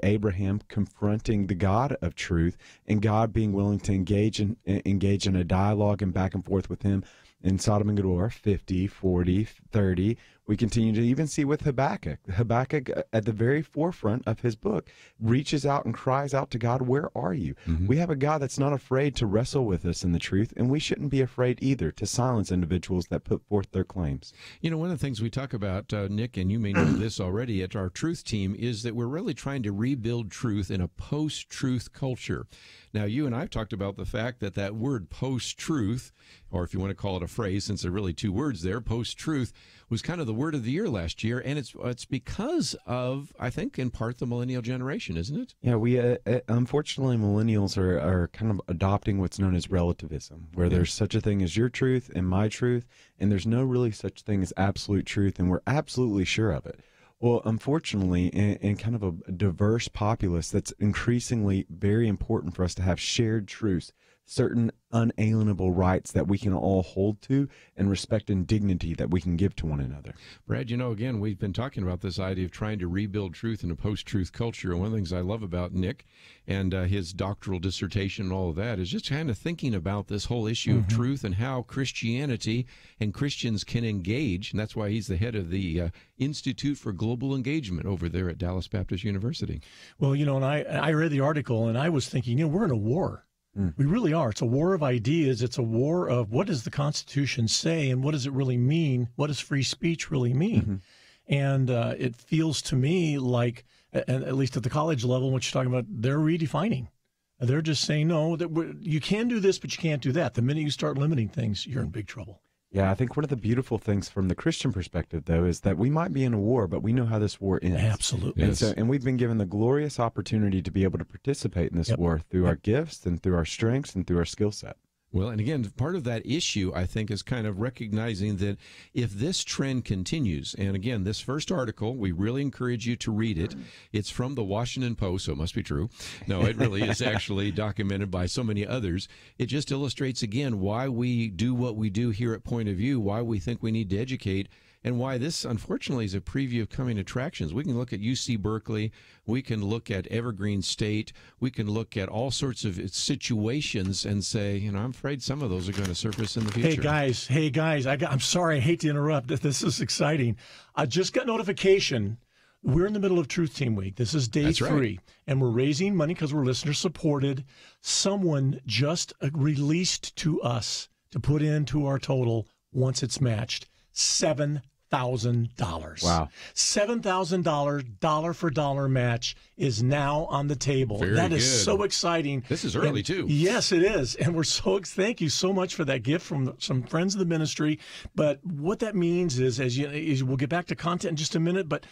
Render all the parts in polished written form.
Abraham confronting the God of truth, and God being willing to engage in a dialogue and back and forth with him. In Sodom and Gomorrah, 50, 40, 30. We continue to even see with Habakkuk. Habakkuk, at the very forefront of his book, reaches out and cries out to God, where are you? Mm-hmm. We have a God that's not afraid to wrestle with us in the truth, and we shouldn't be afraid either to silence individuals that put forth their claims. You know, one of the things we talk about, Nick, and you may know this already at our truth team, is that we're really trying to rebuild truth in a post-truth culture. Now, you and I have talked about the fact that that word post-truth, or if you want to call it a phrase, since there are really two words there, post-truth, was kind of the word of the year last year, and it's because of, I think, in part, the millennial generation, isn't it? Yeah, we unfortunately, millennials are kind of adopting what's known as relativism, where there's such a thing as your truth and my truth, and there's no really such thing as absolute truth, and we're absolutely sure of it. Well, unfortunately, in kind of a diverse populace, that's increasingly very important for us to have shared truths, certain unalienable rights that we can all hold to, and respect and dignity that we can give to one another. Brad, you know, again, we've been talking about this idea of trying to rebuild truth in a post-truth culture, and one of the things I love about Nick and his doctoral dissertation and all of that is just kind of thinking about this whole issue of truth and how Christianity and Christians can engage, and that's why he's the head of the Institute for Global Engagement over there at Dallas Baptist University. Well, you know, and I read the article, and I was thinking, you know, we're in a war. We really are. It's a war of ideas. It's a war of what does the Constitution say and what does it really mean? What does free speech really mean? And it feels to me like, at least at the college level, what you're talking about, they're redefining. They're just saying, no, that you can do this, but you can't do that. The minute you start limiting things, you're in big trouble. Yeah, I think one of the beautiful things from the Christian perspective, though, is that we might be in a war, but we know how this war ends. Absolutely. And we've been given the glorious opportunity to be able to participate in this war through our gifts and through our strengths and through our skill set. Well, and again, part of that issue, I think, is kind of recognizing that if this trend continues, and again, this first article, we really encourage you to read it. It's from the Washington Post, so it must be true. No, it really is actually documented by so many others. It just illustrates, again, why we do what we do here at Point of View, why we think we need to educate, and why this, unfortunately, is a preview of coming attractions. We can look at UC Berkeley. We can look at Evergreen State. We can look at all sorts of situations and say, you know, I'm afraid some of those are going to surface in the future. Hey, guys, I'm sorry. I hate to interrupt. This is exciting. I just got notification. We're in the middle of Truth Team Week. This is day 3, and we're raising money because we're listener-supported. Someone just released to us to put into our total, once it's matched, $7,000. Wow. $7,000 dollar-for-dollar match is now on the table. That is so exciting. This is early, too. Yes, it is. And we're thank you so much for that gift from some friends of the ministry. But what that means is, we'll get back to content in just a minute, but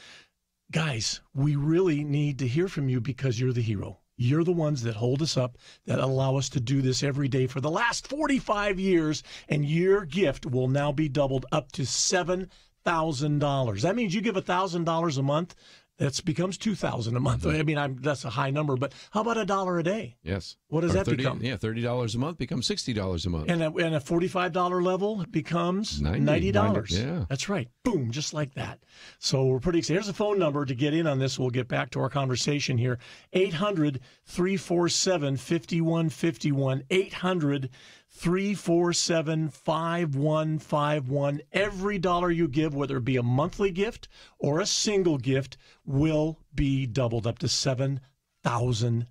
guys, we really need to hear from you because you're the hero. You're the ones that hold us up, that allow us to do this every day for the last 45 years, and your gift will now be doubled up to $7,000. That means you give $1,000 a month. That becomes $2,000 a month. I mean, that's a high number, but how about $1 a day? Yes. What does that become? Yeah, $30 a month becomes $60 a month. And a $45 level becomes $90. Yeah. That's right. Boom, just like that. So we're pretty excited. Here's a phone number to get in on this. We'll get back to our conversation here. 800-347-5151. 800-347-5151. Every dollar you give, whether it be a monthly gift or a single gift, will be doubled up to $7,000.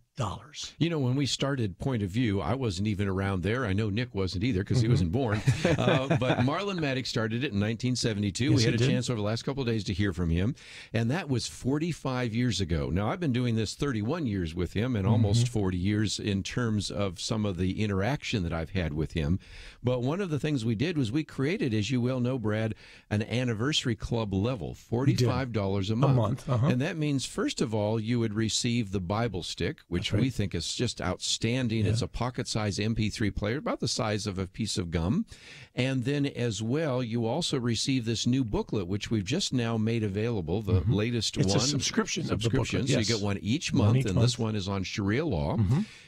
You know, when we started Point of View, I wasn't even around there. I know Nick wasn't either because he wasn't born. But Marlon Maddox started it in 1972. Yes, we had a chance over the last couple of days to hear from him, and that was 45 years ago. Now, I've been doing this 31 years with him and almost 40 years in terms of some of the interaction that I've had with him. But one of the things we did was we created, as you well know, Brad, an anniversary club level, $45 a month. And that means, first of all, you would receive the Bible stick, which we think is just outstanding. It's a pocket-sized MP3 player, about the size of a piece of gum. And then as well, you also receive this new booklet, which we've just now made available, the latest one. It's a subscription of the booklet. So you get one each month, and this one is on Sharia law.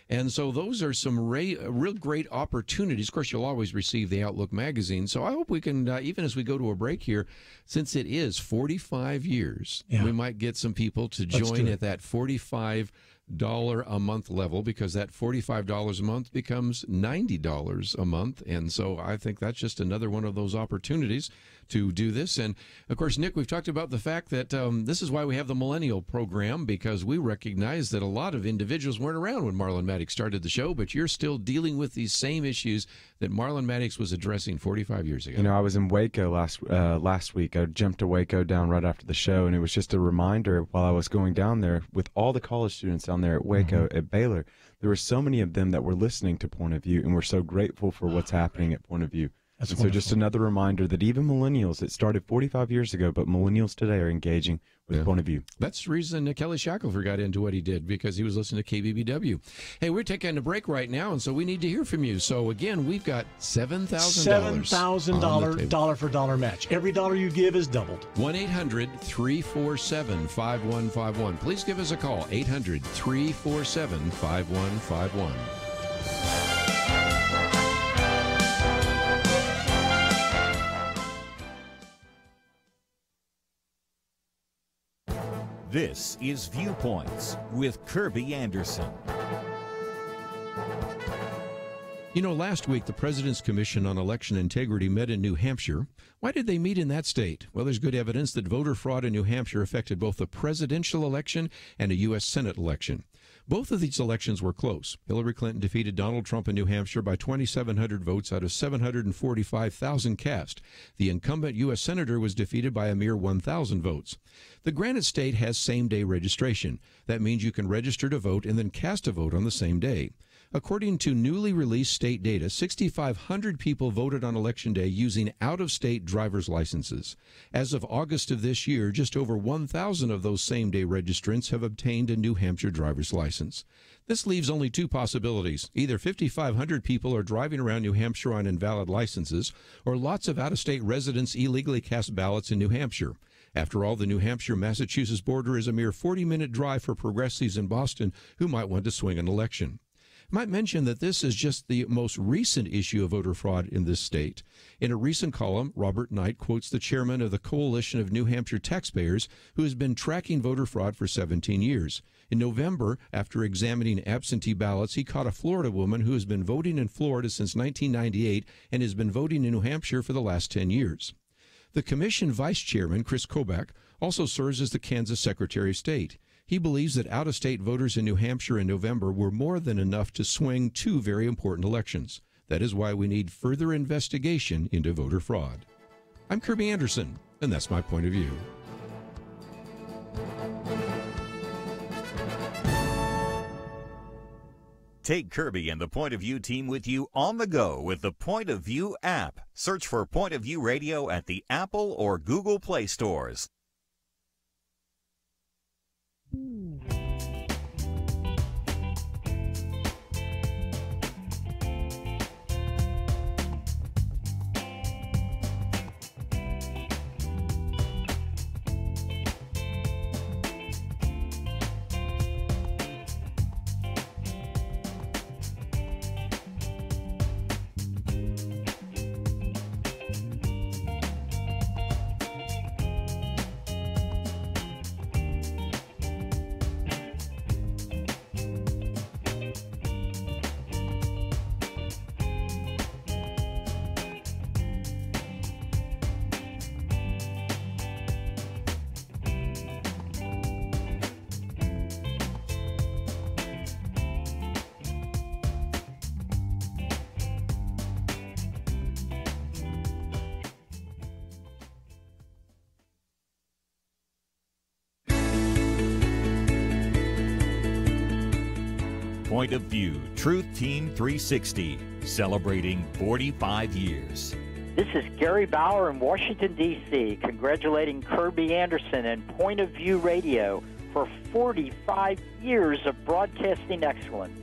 And so those are some real great opportunities. Of course, you'll always receive the Outlook magazine. So I hope we can, even as we go to a break here, since it is 45 years, we might get some people to join at that $45 a month level, because that $45 a month becomes $90 a month. And so I think that's just another one of those opportunities to do this. And of course, Nick, we've talked about the fact that this is why we have the millennial program, because we recognize that a lot of individuals weren't around when Marlon Maddox started the show, but you're still dealing with these same issues that Marlon Maddox was addressing 45 years ago. You know, I was in Waco last week. I jumped to Waco down right after the show, and it was just a reminder while I was going down there with all the college students down there at Waco at Baylor. There were so many of them that were listening to Point of View, and we're so grateful for what's happening at Point of View. And so just another reminder that even millennials, it started 45 years ago, but millennials today are engaging with Point of View. That's the reason Kelly Shackelford got into what he did, because he was listening to KBBW. Hey, we're taking a break right now, and so we need to hear from you. So again, we've got $7,000. $7,000 dollar for dollar match. Every dollar you give is doubled. 1-800-347-5151. Please give us a call, 800-347-5151. This is Viewpoints with Kerby Anderson. You know, last week the President's Commission on Election Integrity met in New Hampshire. Why did they meet in that state? Well, there's good evidence that voter fraud in New Hampshire affected both the presidential election and a U.S. Senate election. Both of these elections were close. Hillary Clinton defeated Donald Trump in New Hampshire by 2,700 votes out of 745,000 cast. The incumbent U.S. Senator was defeated by a mere 1,000 votes. The Granite State has same-day registration. That means you can register to vote and then cast a vote on the same day. According to newly released state data, 6,500 people voted on Election Day using out-of-state driver's licenses. As of August of this year, just over 1,000 of those same-day registrants have obtained a New Hampshire driver's license. This leaves only two possibilities. Either 5,500 people are driving around New Hampshire on invalid licenses, or lots of out-of-state residents illegally cast ballots in New Hampshire. After all, the New Hampshire-Massachusetts border is a mere 40-minute drive for progressives in Boston who might want to swing an election. Might mention that this is just the most recent issue of voter fraud in this state. In a recent column, Robert Knight quotes the chairman of the Coalition of New Hampshire Taxpayers, who has been tracking voter fraud for 17 years. In November, after examining absentee ballots, he caught a Florida woman who has been voting in Florida since 1998 and has been voting in New Hampshire for the last 10 years. The commission vice chairman, Chris Kobach, also serves as the Kansas Secretary of State. He believes that out-of-state voters in New Hampshire in November were more than enough to swing two very important elections. That is why we need further investigation into voter fraud. I'm Kerby Anderson, and that's my point of view. Take Kerby and the Point of View team with you on the go with the Point of View app. Search for Point of View Radio at the Apple or Google Play stores. Point of View, Truth Team 360, celebrating 45 years. This is Gary Bauer in Washington, D.C., congratulating Kerby Anderson and Point of View Radio for 45 years of broadcasting excellence.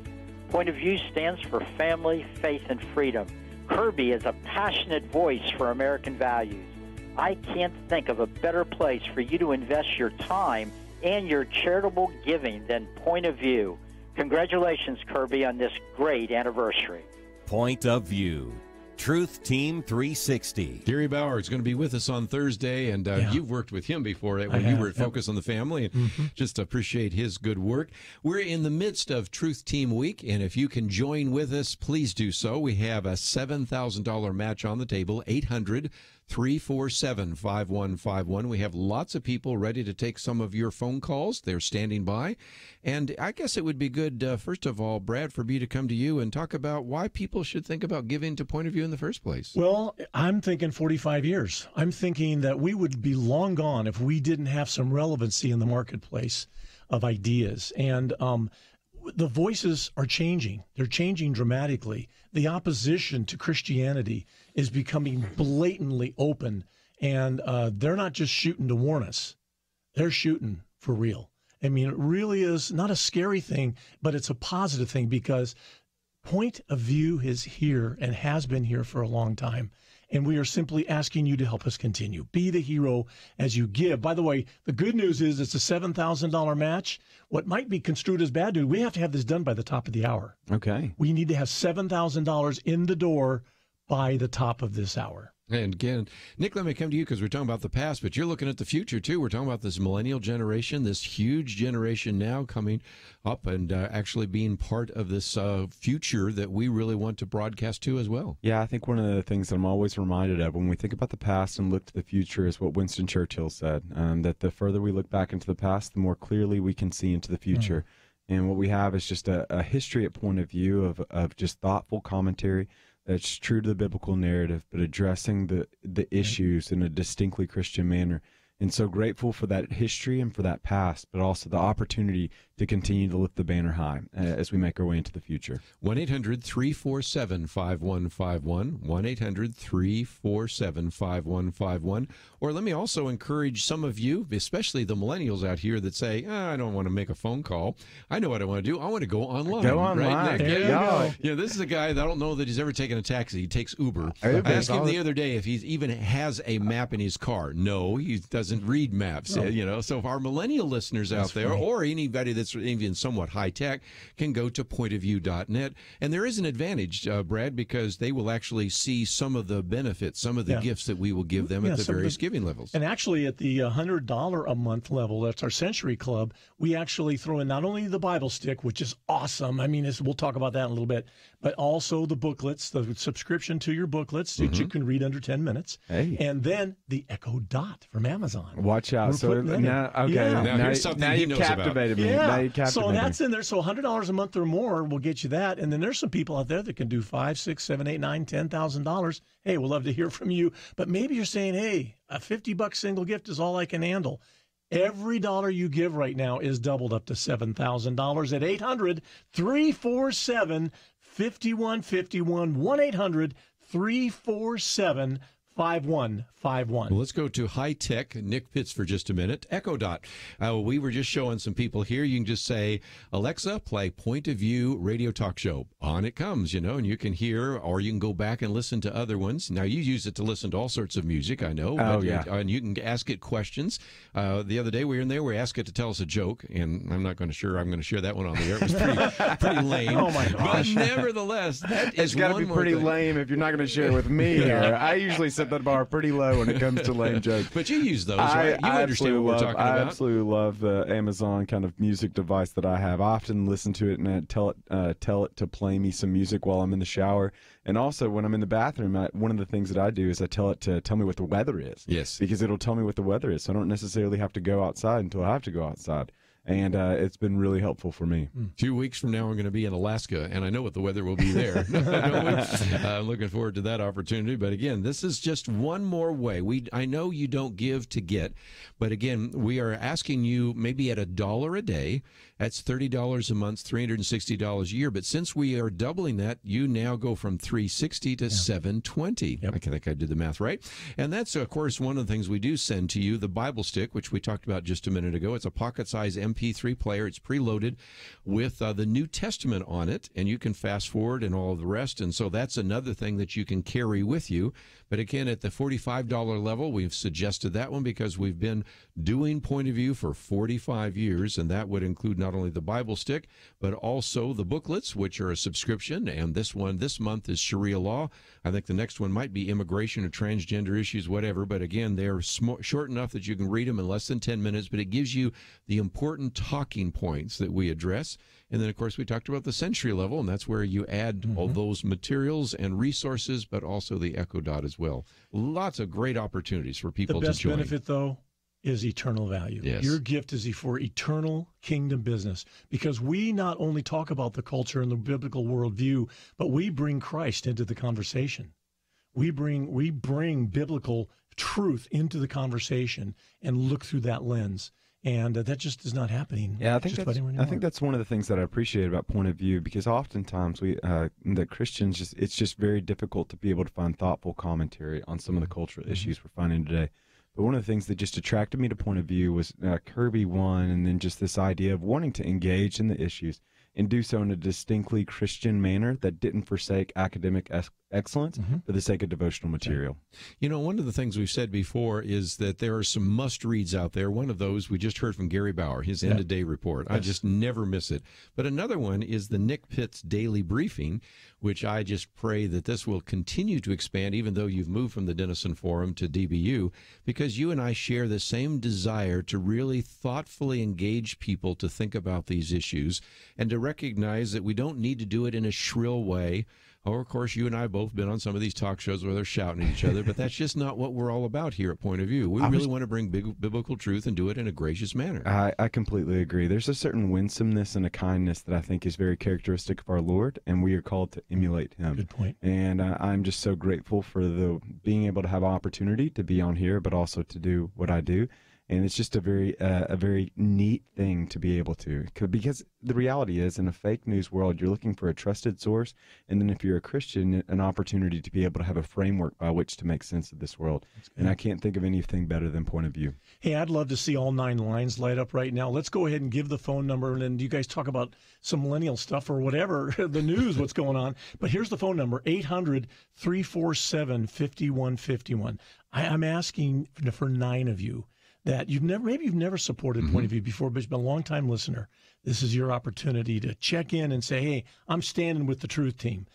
Point of View stands for family, faith, and freedom. Kerby is a passionate voice for American values. I can't think of a better place for you to invest your time and your charitable giving than Point of View. Congratulations, Kerby, on this great anniversary. Point of View. Truth Team 360. Gary Bauer is going to be with us on Thursday, and you've worked with him before when you were at Focus on the Family, and just appreciate his good work. We're in the midst of Truth Team Week, and if you can join with us, please do so. We have a $7,000 match on the table, 800-347-5151. We have lots of people ready to take some of your phone calls. They're standing by. And I guess it would be good, first of all, Brad, for me to come to you and talk about why people should think about giving to Point of View in the first place. Well, I'm thinking 45 years. I'm thinking that we would be long gone if we didn't have some relevancy in the marketplace of ideas. And the voices are changing. They're changing dramatically. The opposition to Christianity is becoming blatantly open, and they're not just shooting to warn us. They're shooting for real. I mean, it really is not a scary thing, but it's a positive thing, because Point of View is here and has been here for a long time. And we are simply asking you to help us continue. Be the hero as you give. By the way, the good news is it's a $7,000 match. What might be construed as bad news, we have to have this done by the top of the hour. Okay. We need to have $7,000 in the door by the top of this hour. And again, Nick, let me come to you because we're talking about the past, but you're looking at the future too. We're talking about this millennial generation, this huge generation now coming up and actually being part of this future that we really want to broadcast to as well. Yeah, I think one of the things that I'm always reminded of when we think about the past and look to the future is what Winston Churchill said, that the further we look back into the past, the more clearly we can see into the future. And what we have is just a history at Point of View of just thoughtful commentary that's true to the biblical narrative, but addressing the issues in a distinctly Christian manner. And so grateful for that history and for that past, but also the opportunity to continue to lift the banner high as we make our way into the future. 1-800-347-5151, 1-800-347-5151. Or let me also encourage some of you, especially the millennials out here that say, I don't want to make a phone call. I know what I want to do. I want to go online. Go online. Right, Nick? There you go. Yeah, this is a guy that I don't know that he's ever taken a taxi. He takes Uber. I asked him the other day if he even has a map in his car. No, he doesn't read maps. No. So if our millennial listeners out there, or anybody that's even somewhat high tech, can go to pointofview.net. And there is an advantage, Brad, because they will actually see some of the benefits, some of the gifts that we will give them at the various giving levels. And actually, at the $100 a month level, that's our Century Club, we actually throw in not only the Bible stick, which is awesome. I mean, we'll talk about that in a little bit, but also the booklets, the subscription to your booklets that you can read under 10 minutes. Hey. And then the Echo Dot from Amazon. Watch out. So now, here's something now he you knows captivated me. Yeah. Now you captivated So that's me. in there. So $100 a month or more will get you that. And then there's some people out there that can do $5,000, $6,000, $7,000, $8,000, $9,000, $10,000. Hey, we'll love to hear from you. But maybe you're saying, hey, a $50 single gift is all I can handle. Every dollar you give right now is doubled up to $7,000 at 800-347-5151, 1-800-347-5151. 5151. Well, let's go to high tech. Nick Pitts for just a minute. Echo Dot. We were just showing some people here. You can just say, Alexa, play Point of View radio talk show. On it comes, and you can hear, or you can go back and listen to other ones. Now, you use it to listen to all sorts of music, I know. And you can ask it questions. The other day we were in there, we asked it to tell us a joke, and I'm not going to share that one on the air. It was pretty lame. Oh, my gosh. But nevertheless, that is It's got to one be more pretty thing. lame if you're not going to share it with me here. I usually set that bar pretty low when it comes to lame jokes. But you use those, right? You understand what we're talking about. I absolutely love the Amazon kind of music device that I have. I often listen to it and I tell it to play me some music while I'm in the shower. And also when I'm in the bathroom, one of the things that I do is I tell it to tell me what the weather is. Yes. Because it'll tell me what the weather is. So I don't necessarily have to go outside until I have to go outside. And it's been really helpful for me. A few weeks from now, we're going to be in Alaska, and I know what the weather will be there. I'm looking forward to that opportunity. But again, this is just one more way. I know you don't give to get, but again, we are asking you maybe at $1 a day. That's $30 a month, $360 a year. But since we are doubling that, you now go from $360 to $720. Yep. I think I did the math right. And that's, of course, one of the things we do send to you, the Bible stick, which we talked about just a minute ago. It's a pocket-size MP3 player. It's preloaded with the New Testament on it, and you can fast forward and all of the rest. And so that's another thing that you can carry with you. But again, at the $45 level, we've suggested that one because we've been doing Point of View for 45 years, and that would include not only the Bible stick, but also the booklets, which are a subscription. And this month is Sharia law. I think the next one might be immigration or transgender issues, whatever. But again, they're short enough that you can read them in less than 10 minutes, but it gives you the important talking points that we address. And then, of course, we talked about the century level, and that's where you add all those materials and resources, but also the Echo Dot as well. Lots of great opportunities for people to join. The best benefit, though, is eternal value. Yes. Your gift is for eternal kingdom business, because we not only talk about the culture and the biblical worldview, but we bring Christ into the conversation. We bring biblical truth into the conversation and look through that lens. And that just is not happening. Yeah, I think that's one of the things that I appreciate about Point of View, because oftentimes the Christians it's just very difficult to be able to find thoughtful commentary on some of the cultural issues we're finding today. But one of the things that just attracted me to Point of View was Kerby one, and then just this idea of wanting to engage in the issues and do so in a distinctly Christian manner that didn't forsake academic excellence for the sake of devotional material. You know, one of the things we've said before is that there are some must-reads out there. One of those we just heard from Gary Bauer, his end-of-day report. I just never miss it. But another one is the Nick Pitts Daily Briefing, which I just pray that this will continue to expand, even though you've moved from the Denison Forum to DBU, because you and I share the same desire to really thoughtfully engage people to think about these issues and to recognize that we don't need to do it in a shrill way. Or, of course, you and I have both been on some of these talk shows where they're shouting at each other, but that's just not what we're all about here at Point of View. We really want to bring biblical truth and do it in a gracious manner. I completely agree. There's a certain winsomeness and a kindness that I think is very characteristic of our Lord, and we are called to emulate him. Good point. And I'm just so grateful for being able to have opportunity to be on here, but also to do what I do. And it's just a very neat thing to be able to, because the reality is, in a fake news world, you're looking for a trusted source, and then if you're a Christian, an opportunity to be able to have a framework by which to make sense of this world. And I can't think of anything better than Point of View. Hey, I'd love to see all 9 lines light up right now. Let's go ahead and give the phone number, and then you guys talk about some millennial stuff or whatever, the news, what's going on. But here's the phone number, 800-347-5151. I'm asking for 9 of you that you've never supported Point of View before, but you've been a long-time listener. This is your opportunity to check in and say, hey, I'm standing with the Truth Team.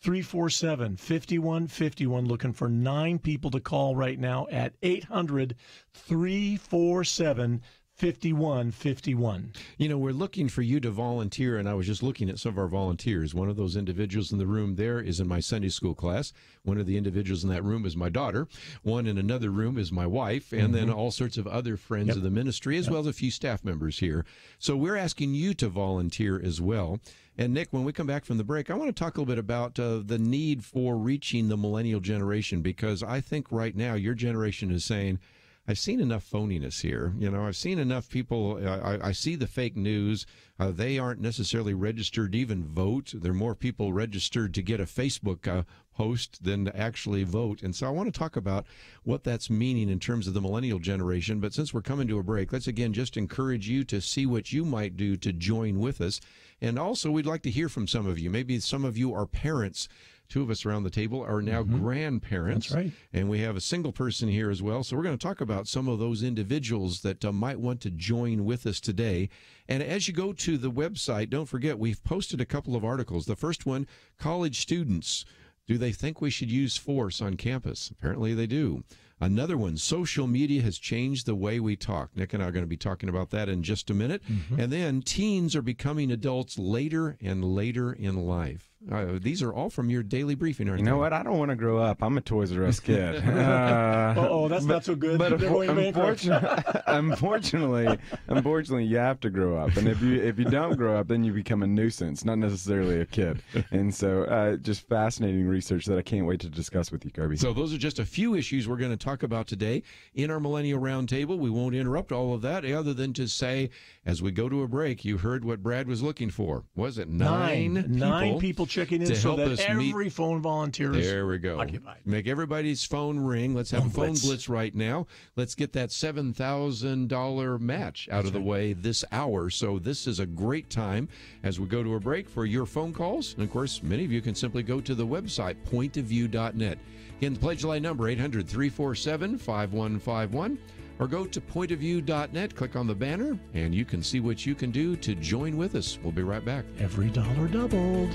800-347-5151, looking for 9 people to call right now at 800-347-5151. 5151. You know, we're looking for you to volunteer, and I was just looking at some of our volunteers. One of those individuals in the room there is in my Sunday school class. One of the individuals in that room is my daughter. One in another room is my wife, and then all sorts of other friends of the ministry, as well as a few staff members here. So we're asking you to volunteer as well. And Nick, when we come back from the break, I want to talk a little bit about the need for reaching the millennial generation, because I think right now your generation is saying, I've seen enough phoniness here. You know, I've seen enough people. I see the fake news. They aren't necessarily registered to even vote. There are more people registered to get a Facebook post than to actually vote. And so I want to talk about what that's meaning in terms of the millennial generation. But since we're coming to a break, let's again just encourage you to see what you might do to join with us. And also, we'd like to hear from some of you. Maybe some of you are parents. 2 of us around the table are now grandparents. That's right. And we have a single person here as well. So we're going to talk about some of those individuals that might want to join with us today. And as you go to the website, don't forget, we've posted a couple of articles. The first one, college students, do they think we should use force on campus? Apparently they do. Another one, social media has changed the way we talk. Nick and I are going to be talking about that in just a minute. And then teens are becoming adults later and later in life. These are all from your daily briefing, aren't they? You know what? I don't want to grow up. I'm a Toys R Us kid. That's not so good. But unfortunately, you have to grow up. And if you don't grow up, then you become a nuisance, not necessarily a kid. And so just fascinating research that I can't wait to discuss with you, Kerby. So those are just a few issues we're going to talk about today in our Millennial Roundtable. We won't interrupt all of that other than to say, as we go to a break, you heard what Brad was looking for. Was it 9 people? 9 people checking in to so help that us every phone volunteer is There we go. occupied. Make everybody's phone ring. Let's have a phone blitz right now. Let's get that $7,000 match out of the way this hour. So this is a great time as we go to a break for your phone calls. And, of course, many of you can simply go to the website, pointofview.net. Again, the pledge line number, 800-347-5151. Or go to pointofview.net, click on the banner, and you can see what you can do to join with us. We'll be right back. Every dollar doubled.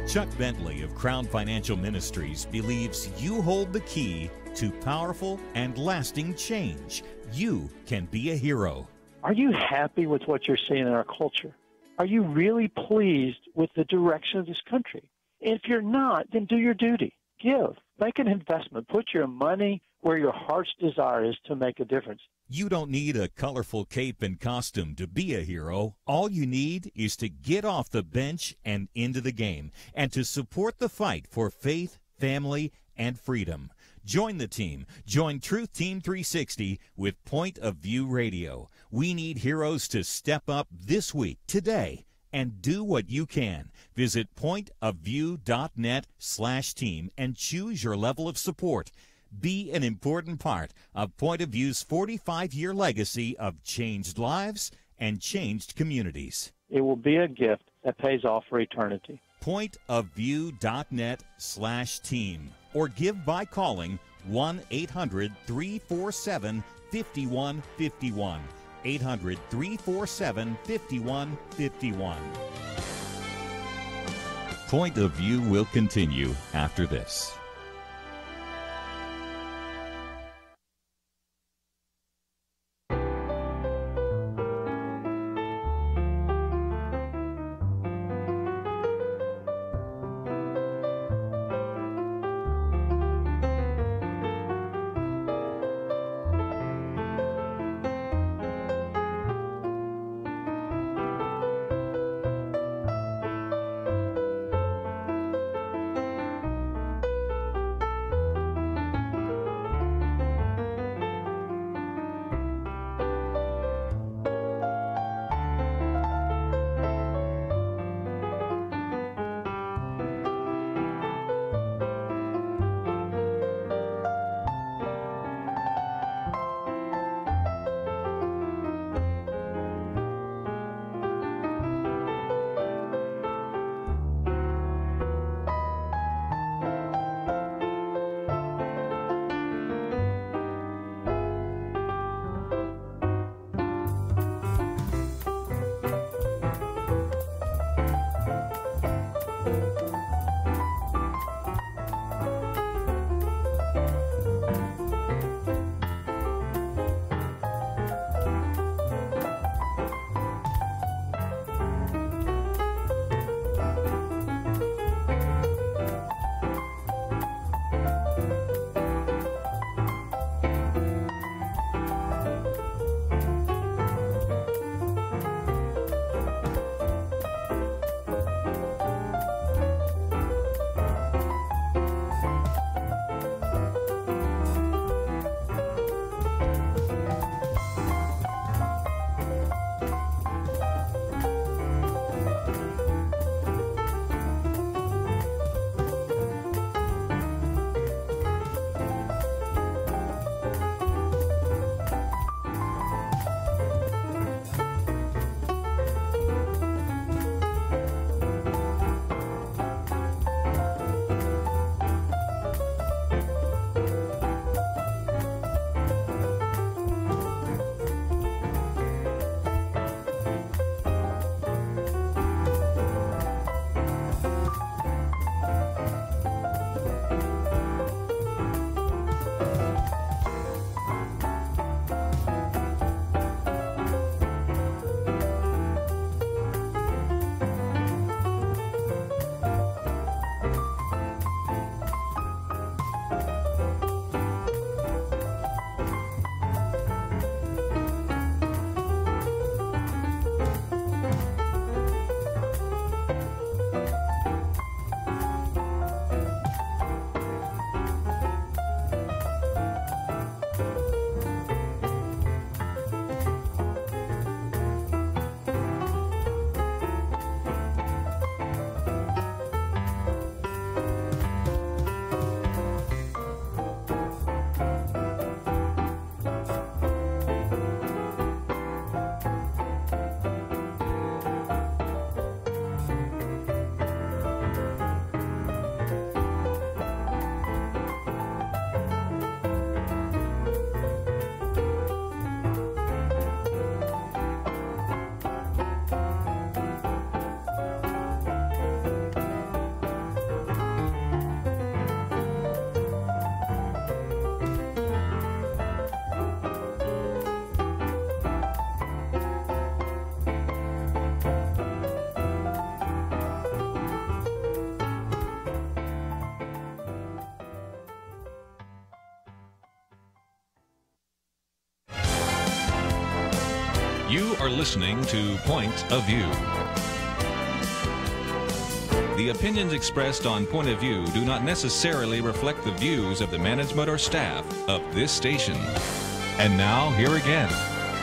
Chuck Bentley of Crown Financial Ministries believes you hold the key to powerful and lasting change. You can be a hero. Are you happy with what you're seeing in our culture? Are you really pleased with the direction of this country? If you're not, then do your duty. Give. Make an investment. Put your money where your heart's desire is to make a difference. You don't need a colorful cape and costume to be a hero. All you need is to get off the bench and into the game, and to support the fight for faith, family, and freedom. Join the team. Join Truth Team 360 with Point of View Radio. We need heroes to step up this week, today, and do what you can. Visit pointofview.net/team and choose your level of support. Be an important part of Point of View's 45-year legacy of changed lives and changed communities. It will be a gift that pays off for eternity. Pointofview.net/team, or give by calling 1-800-347-5151. 800-347-5151. Point of View will continue after this. You are listening to Point of View. The opinions expressed on Point of View do not necessarily reflect the views of the management or staff of this station. And now, here again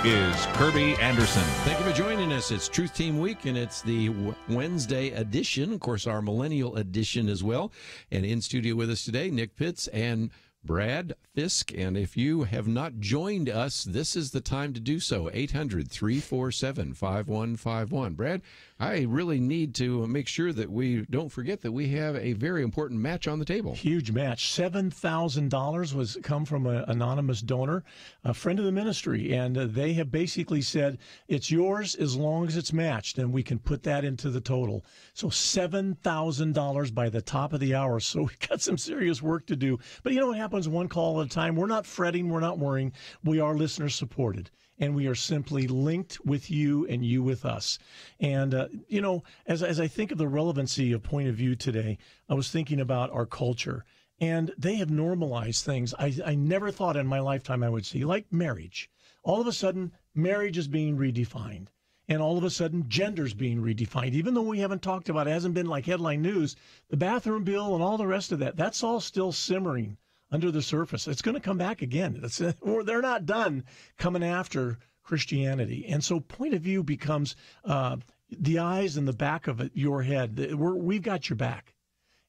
is Kerby Anderson. Thank you for joining us. It's Truth Team Week, and it's the Wednesday edition, of course, our millennial edition as well. And in studio with us today, Nick Pitts and Brad Fisk. And if you have not joined us, this is the time to do so. 800-347-5151. Brad, I really need to make sure that we don't forget that we have a very important match on the table. Huge match. $7,000 was come from an anonymous donor, a friend of the ministry, and they have basically said it's yours as long as it's matched, and we can put that into the total. So $7,000 by the top of the hour. So we've got some serious work to do. But you know what happens one call at a time? We're not fretting. We're not worrying. We are listener supported. And we are simply linked with you and you with us. And, you know, as I think of the relevancy of Point of View today, I was thinking about our culture. And they have normalized things I never thought in my lifetime I would see, like marriage. All of a sudden, marriage is being redefined. And all of a sudden, gender's being redefined. Even though we haven't talked about it, hasn't been like headline news, the bathroom bill and all the rest of that, that's all still simmering under the surface. It's going to come back again. They're not done coming after Christianity. And so Point of View becomes the eyes and the back of your head. We've got your back.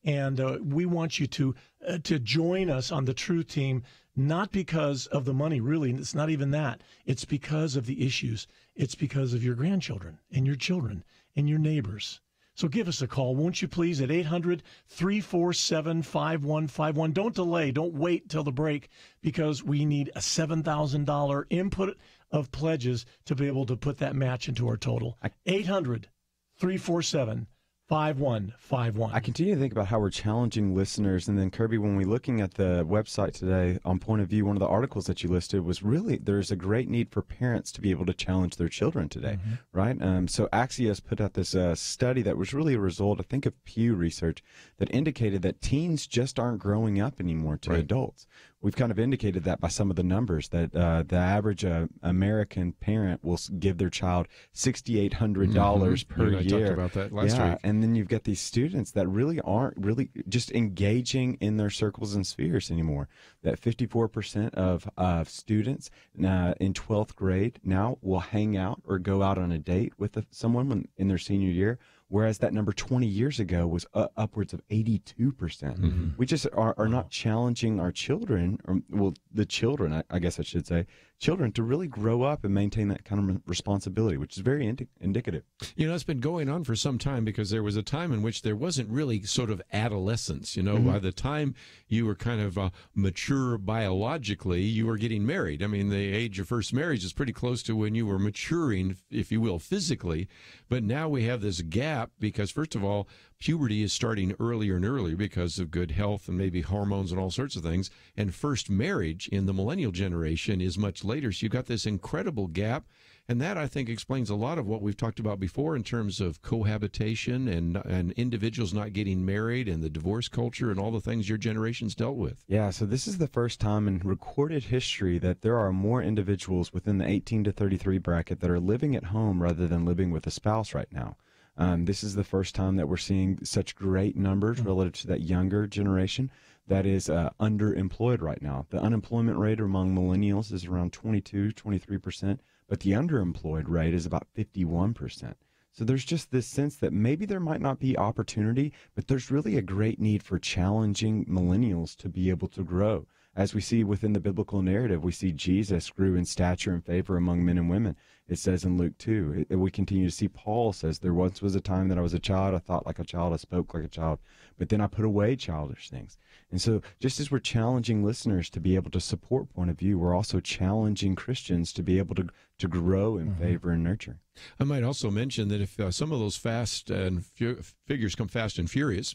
And we want you to join us on the Truth Team, not because of the money, really. It's not even that. It's because of the issues. It's because of your grandchildren and your children and your neighbors. So give us a call, won't you please, at 800-347-5151. Don't delay. Don't wait till the break, because we need a $7,000 input of pledges to be able to put that match into our total. 800-347-5151. I continue to think about how we're challenging listeners. And then, Kerby, when we're looking at the website today on Point of View, one of the articles that you listed was really there's a great need for parents to be able to challenge their children today, right? So Axios put out this study that was really a result, I think, of Pew Research that indicated that teens just aren't growing up anymore to adults. We've kind of indicated that by some of the numbers that the average American parent will give their child $6,800 per year. I talked about that last week. And then you've got these students that really aren't really just engaging in their circles and spheres anymore. That 54% of students in 12th grade now will hang out or go out on a date with someone in their senior year, whereas that number 20 years ago was upwards of 82%. We just are not challenging our children, or the children, I guess I should say, children to really grow up and maintain that kind of responsibility, which is very indicative. You know, it's been going on for some time, because there was a time in which there wasn't really sort of adolescence. You know, by the time you were kind of mature biologically, you were getting married. I mean, the age of first marriage is pretty close to when you were maturing, if you will, physically. But now we have this gap because, first of all, puberty is starting earlier and earlier because of good health and maybe hormones and all sorts of things. And first marriage in the millennial generation is much later. So you've got this incredible gap. And that, I think, explains a lot of what we've talked about before in terms of cohabitation and individuals not getting married and the divorce culture and all the things your generation's dealt with. Yeah, so this is the first time in recorded history that there are more individuals within the 18 to 33 bracket that are living at home rather than living with a spouse right now. This is the first time that we're seeing such great numbers relative to that younger generation that is underemployed right now. The unemployment rate among millennials is around 23%, but the underemployed rate is about 51%. So there's just this sense that maybe there might not be opportunity, but there's really a great need for challenging millennials to be able to grow. As we see within the biblical narrative, we see Jesus grew in stature and favor among men and women. It says in Luke 2. We continue to see Paul says, there once was a time that I was a child, I thought like a child, I spoke like a child, but then I put away childish things. And so just as we're challenging listeners to be able to support Point of View, we're also challenging Christians to be able to grow in favor and nurture. I might also mention that if some of those fast and figures come fast and furious,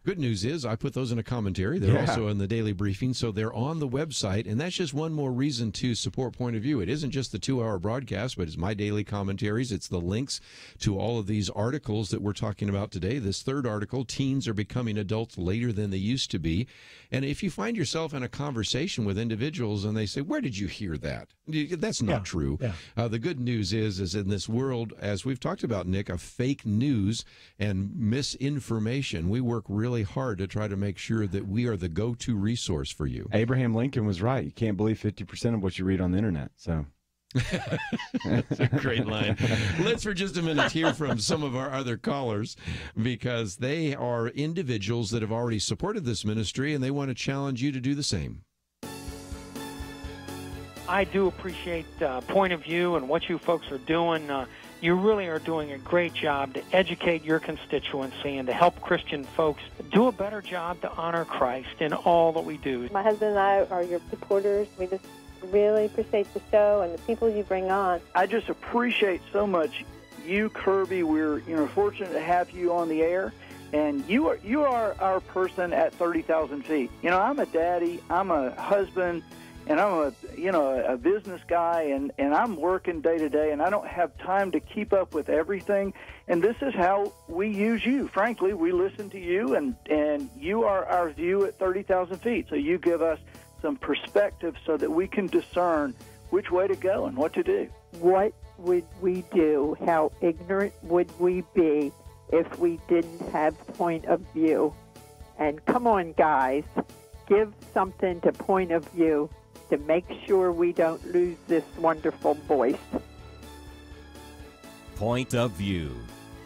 good news is I put those in a commentary. They're also in the daily briefing, so they're on the website, and that's just one more reason to support Point of View. It isn't just the 2-hour broadcast, but it's my daily commentaries. It's the links to all of these articles that we're talking about today. This third article, Teens Are Becoming Adults Later Than They Used to Be. And if you find yourself in a conversation with individuals and they say, where did you hear that? That's not true. Yeah. The good news is in this world, as we've talked about, Nick, of fake news and misinformation, we work really hard to try to make sure that we are the go-to resource for you. Abraham Lincoln was right. You can't believe 50% of what you read on the internet. So that's a great line. Let's for just a minute hear from some of our other callers, because they are individuals that have already supported this ministry and they want to challenge you to do the same. I do appreciate Point of View and what you folks are doing. You really are doing a great job to educate your constituency and to help Christian folks do a better job to honor Christ in all that we do. My husband and I are your supporters. We just really appreciate the show and the people you bring on. I just appreciate so much you, Kerby. We're fortunate to have you on the air, and you are our person at 30,000 feet. I'm a daddy, I'm a husband, and I'm a business guy, and I'm working day to day, and I don't have time to keep up with everything. And this is how we use you. Frankly, we listen to you, and you are our view at 30,000 feet. So you give us some perspective so that we can discern which way to go and what to do. What would we do? How ignorant would we be if we didn't have Point of View? And come on, guys, give something to Point of View to make sure we don't lose this wonderful voice. Point of View.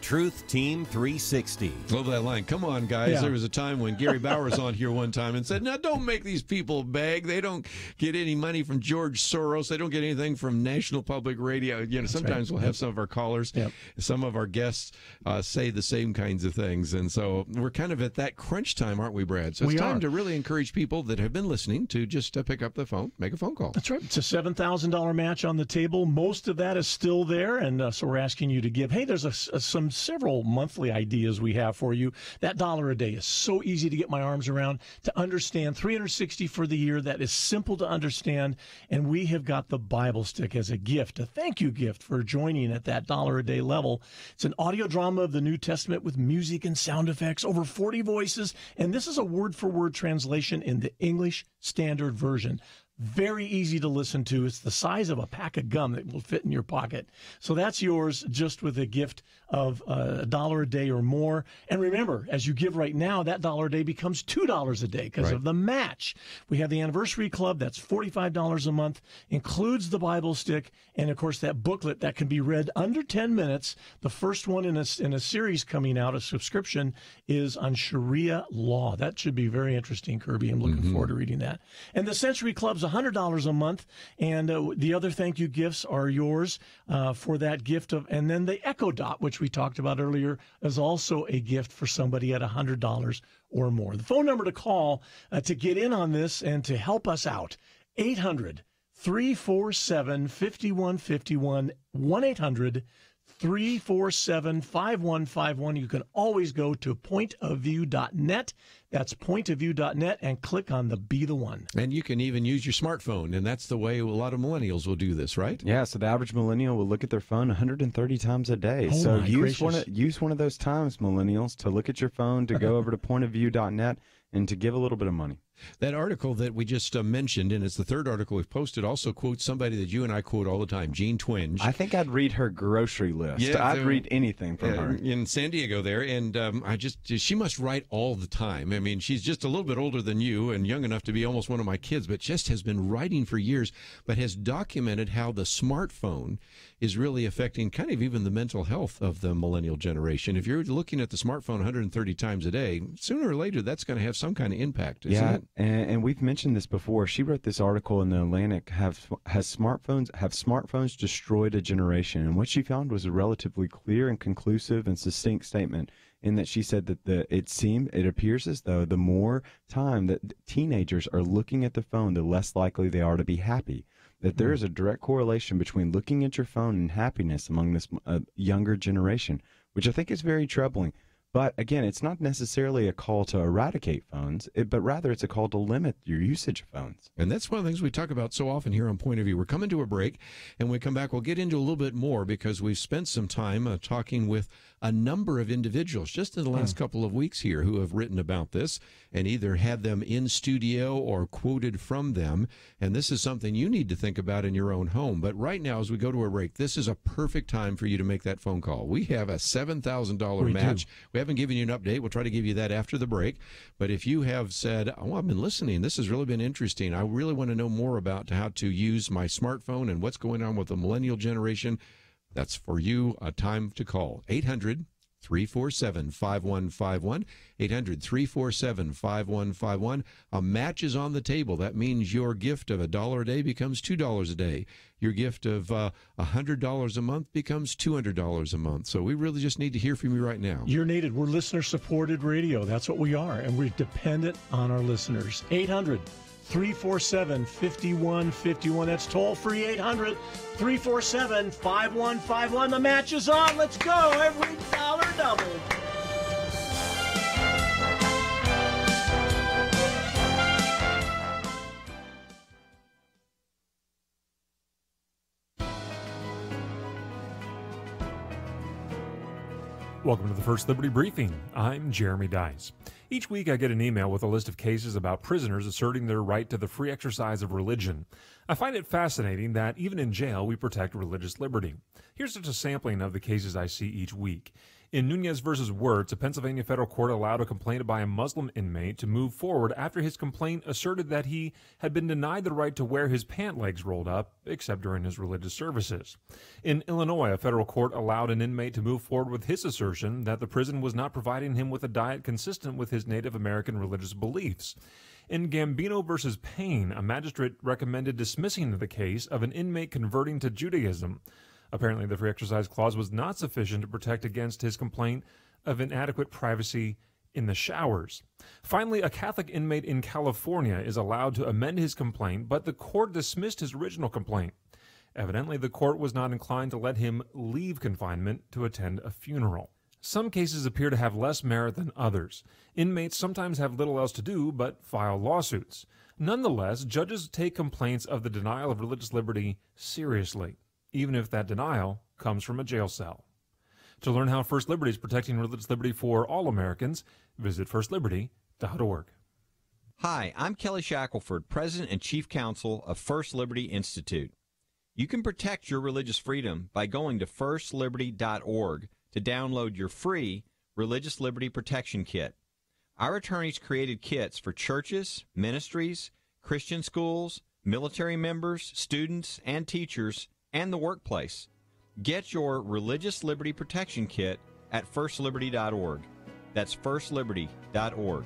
Truth Team 360. Love that line. Come on, guys. Yeah. There was a time when Gary Bauer was on here one time and said, now, don't make these people beg. They don't get any money from George Soros. They don't get anything from National Public Radio. Sometimes we'll have some of our callers, some of our guests say the same kinds of things. And so we're kind of at that crunch time, aren't we, Brad? So it's time to really encourage people that have been listening to just pick up the phone, make a phone call. That's right. It's a $7,000 match on the table. Most of that is still there. And so we're asking you to give. Hey, there's several monthly ideas we have for you. That $1 a day is so easy to get my arms around, to understand. 360 for the year. That is simple to understand. And we have got the Bible Stick as a gift, a thank you gift for joining at that $1 a day level. It's an audio drama of the New Testament with music and sound effects, over 40 voices. And this is a word-for-word translation in the English Standard Version. Very easy to listen to. It's the size of a pack of gum that will fit in your pocket. So that's yours, just with a gift of $1 a day or more. And remember, as you give right now, that $1 a day becomes $2 a day because of the match. We have the Anniversary Club. That's $45 a month, includes the Bible Stick, and, of course, that booklet that can be read under 10 minutes. The first one in a series coming out, a subscription, is on Sharia law. That should be very interesting, Kerby. I'm looking forward to reading that. And the Century Club's $100 a month, and the other thank you gifts are yours for that gift of, and then the Echo Dot, which we talked about earlier, is also a gift for somebody at $100 or more. The phone number to call to get in on this and to help us out, 800-347-5151, 1-800-347-5151. You can always go to pointofview.net. That's pointofview.net, and click on the Be the One. And you can even use your smartphone, and that's the way a lot of millennials will do this, right? Yeah, so the average millennial will look at their phone 130 times a day. Oh, so use one of those times, millennials, to look at your phone, to go over to pointofview.net, and to give a little bit of money. That article that we just mentioned, and it's the third article we've posted, also quotes somebody that you and I quote all the time, Jean Twenge. I think I'd read her grocery list. Yeah, I'd read anything from her. In San Diego there, and she must write all the time. I mean, she's just a little bit older than you and young enough to be almost one of my kids, but just has been writing for years, but has documented how the smartphone is really affecting kind of even the mental health of the millennial generation. If you're looking at the smartphone 130 times a day, sooner or later, that's going to have some kind of impact, isn't it? And we've mentioned this before. She wrote this article in the Atlantic, have smartphones destroyed a generation? And what she found was a relatively clear and conclusive and succinct statement, in that she said that it appears as though the more time that teenagers are looking at the phone, the less likely they are to be happy. That there is a direct correlation between looking at your phone and happiness among this younger generation, which I think is very troubling. But again, it's not necessarily a call to eradicate phones, but rather it's a call to limit your usage of phones. And that's one of the things we talk about so often here on Point of View. We're coming to a break, and when we come back, we'll get into a little bit more because we've spent some time talking with a number of individuals just in the last couple of weeks here who have written about this and either had them in studio or quoted from them. And this is something you need to think about in your own home. But right now, as we go to a break, this is a perfect time for you to make that phone call. We have a $7,000 match. We haven't given you an update. We'll try to give you that after the break. But if you have said, oh, I've been listening, this has really been interesting, I really want to know more about how to use my smartphone and what's going on with the millennial generation, that's for you, a time to call. 800-347-5151, 800-347-5151. A match is on the table. That means your gift of $1 a day becomes $2 a day. Your gift of $100 a month becomes $200 a month. So we really just need to hear from you right now. You're needed. We're listener-supported radio. That's what we are, and we're dependent on our listeners. 800-347-5151. That's toll-free, 800-347-5151. The match is on. Let's go. Every dollar doubled. Welcome to the First Liberty Briefing. I'm Jeremy Dice. Each week I get an email with a list of cases about prisoners asserting their right to the free exercise of religion. I find it fascinating that even in jail we protect religious liberty. Here's just a sampling of the cases I see each week. In Nunez v. Wirtz, a Pennsylvania federal court allowed a complaint by a Muslim inmate to move forward after his complaint asserted that he had been denied the right to wear his pant legs rolled up, except during his religious services. In Illinois, a federal court allowed an inmate to move forward with his assertion that the prison was not providing him with a diet consistent with his Native American religious beliefs. In Gambino v. Payne, a magistrate recommended dismissing the case of an inmate converting to Judaism. Apparently, the free exercise clause was not sufficient to protect against his complaint of inadequate privacy in the showers. Finally, a Catholic inmate in California is allowed to amend his complaint, but the court dismissed his original complaint. Evidently, the court was not inclined to let him leave confinement to attend a funeral. Some cases appear to have less merit than others. Inmates sometimes have little else to do but file lawsuits. Nonetheless, judges take complaints of the denial of religious liberty seriously, even if that denial comes from a jail cell. To learn how First Liberty is protecting religious liberty for all Americans, visit firstliberty.org. Hi, I'm Kelly Shackelford, President and Chief Counsel of First Liberty Institute. You can protect your religious freedom by going to firstliberty.org to download your free Religious Liberty Protection Kit. Our attorneys created kits for churches, ministries, Christian schools, military members, students, and teachers, and the workplace. Get your Religious Liberty Protection Kit at firstliberty.org. That's firstliberty.org.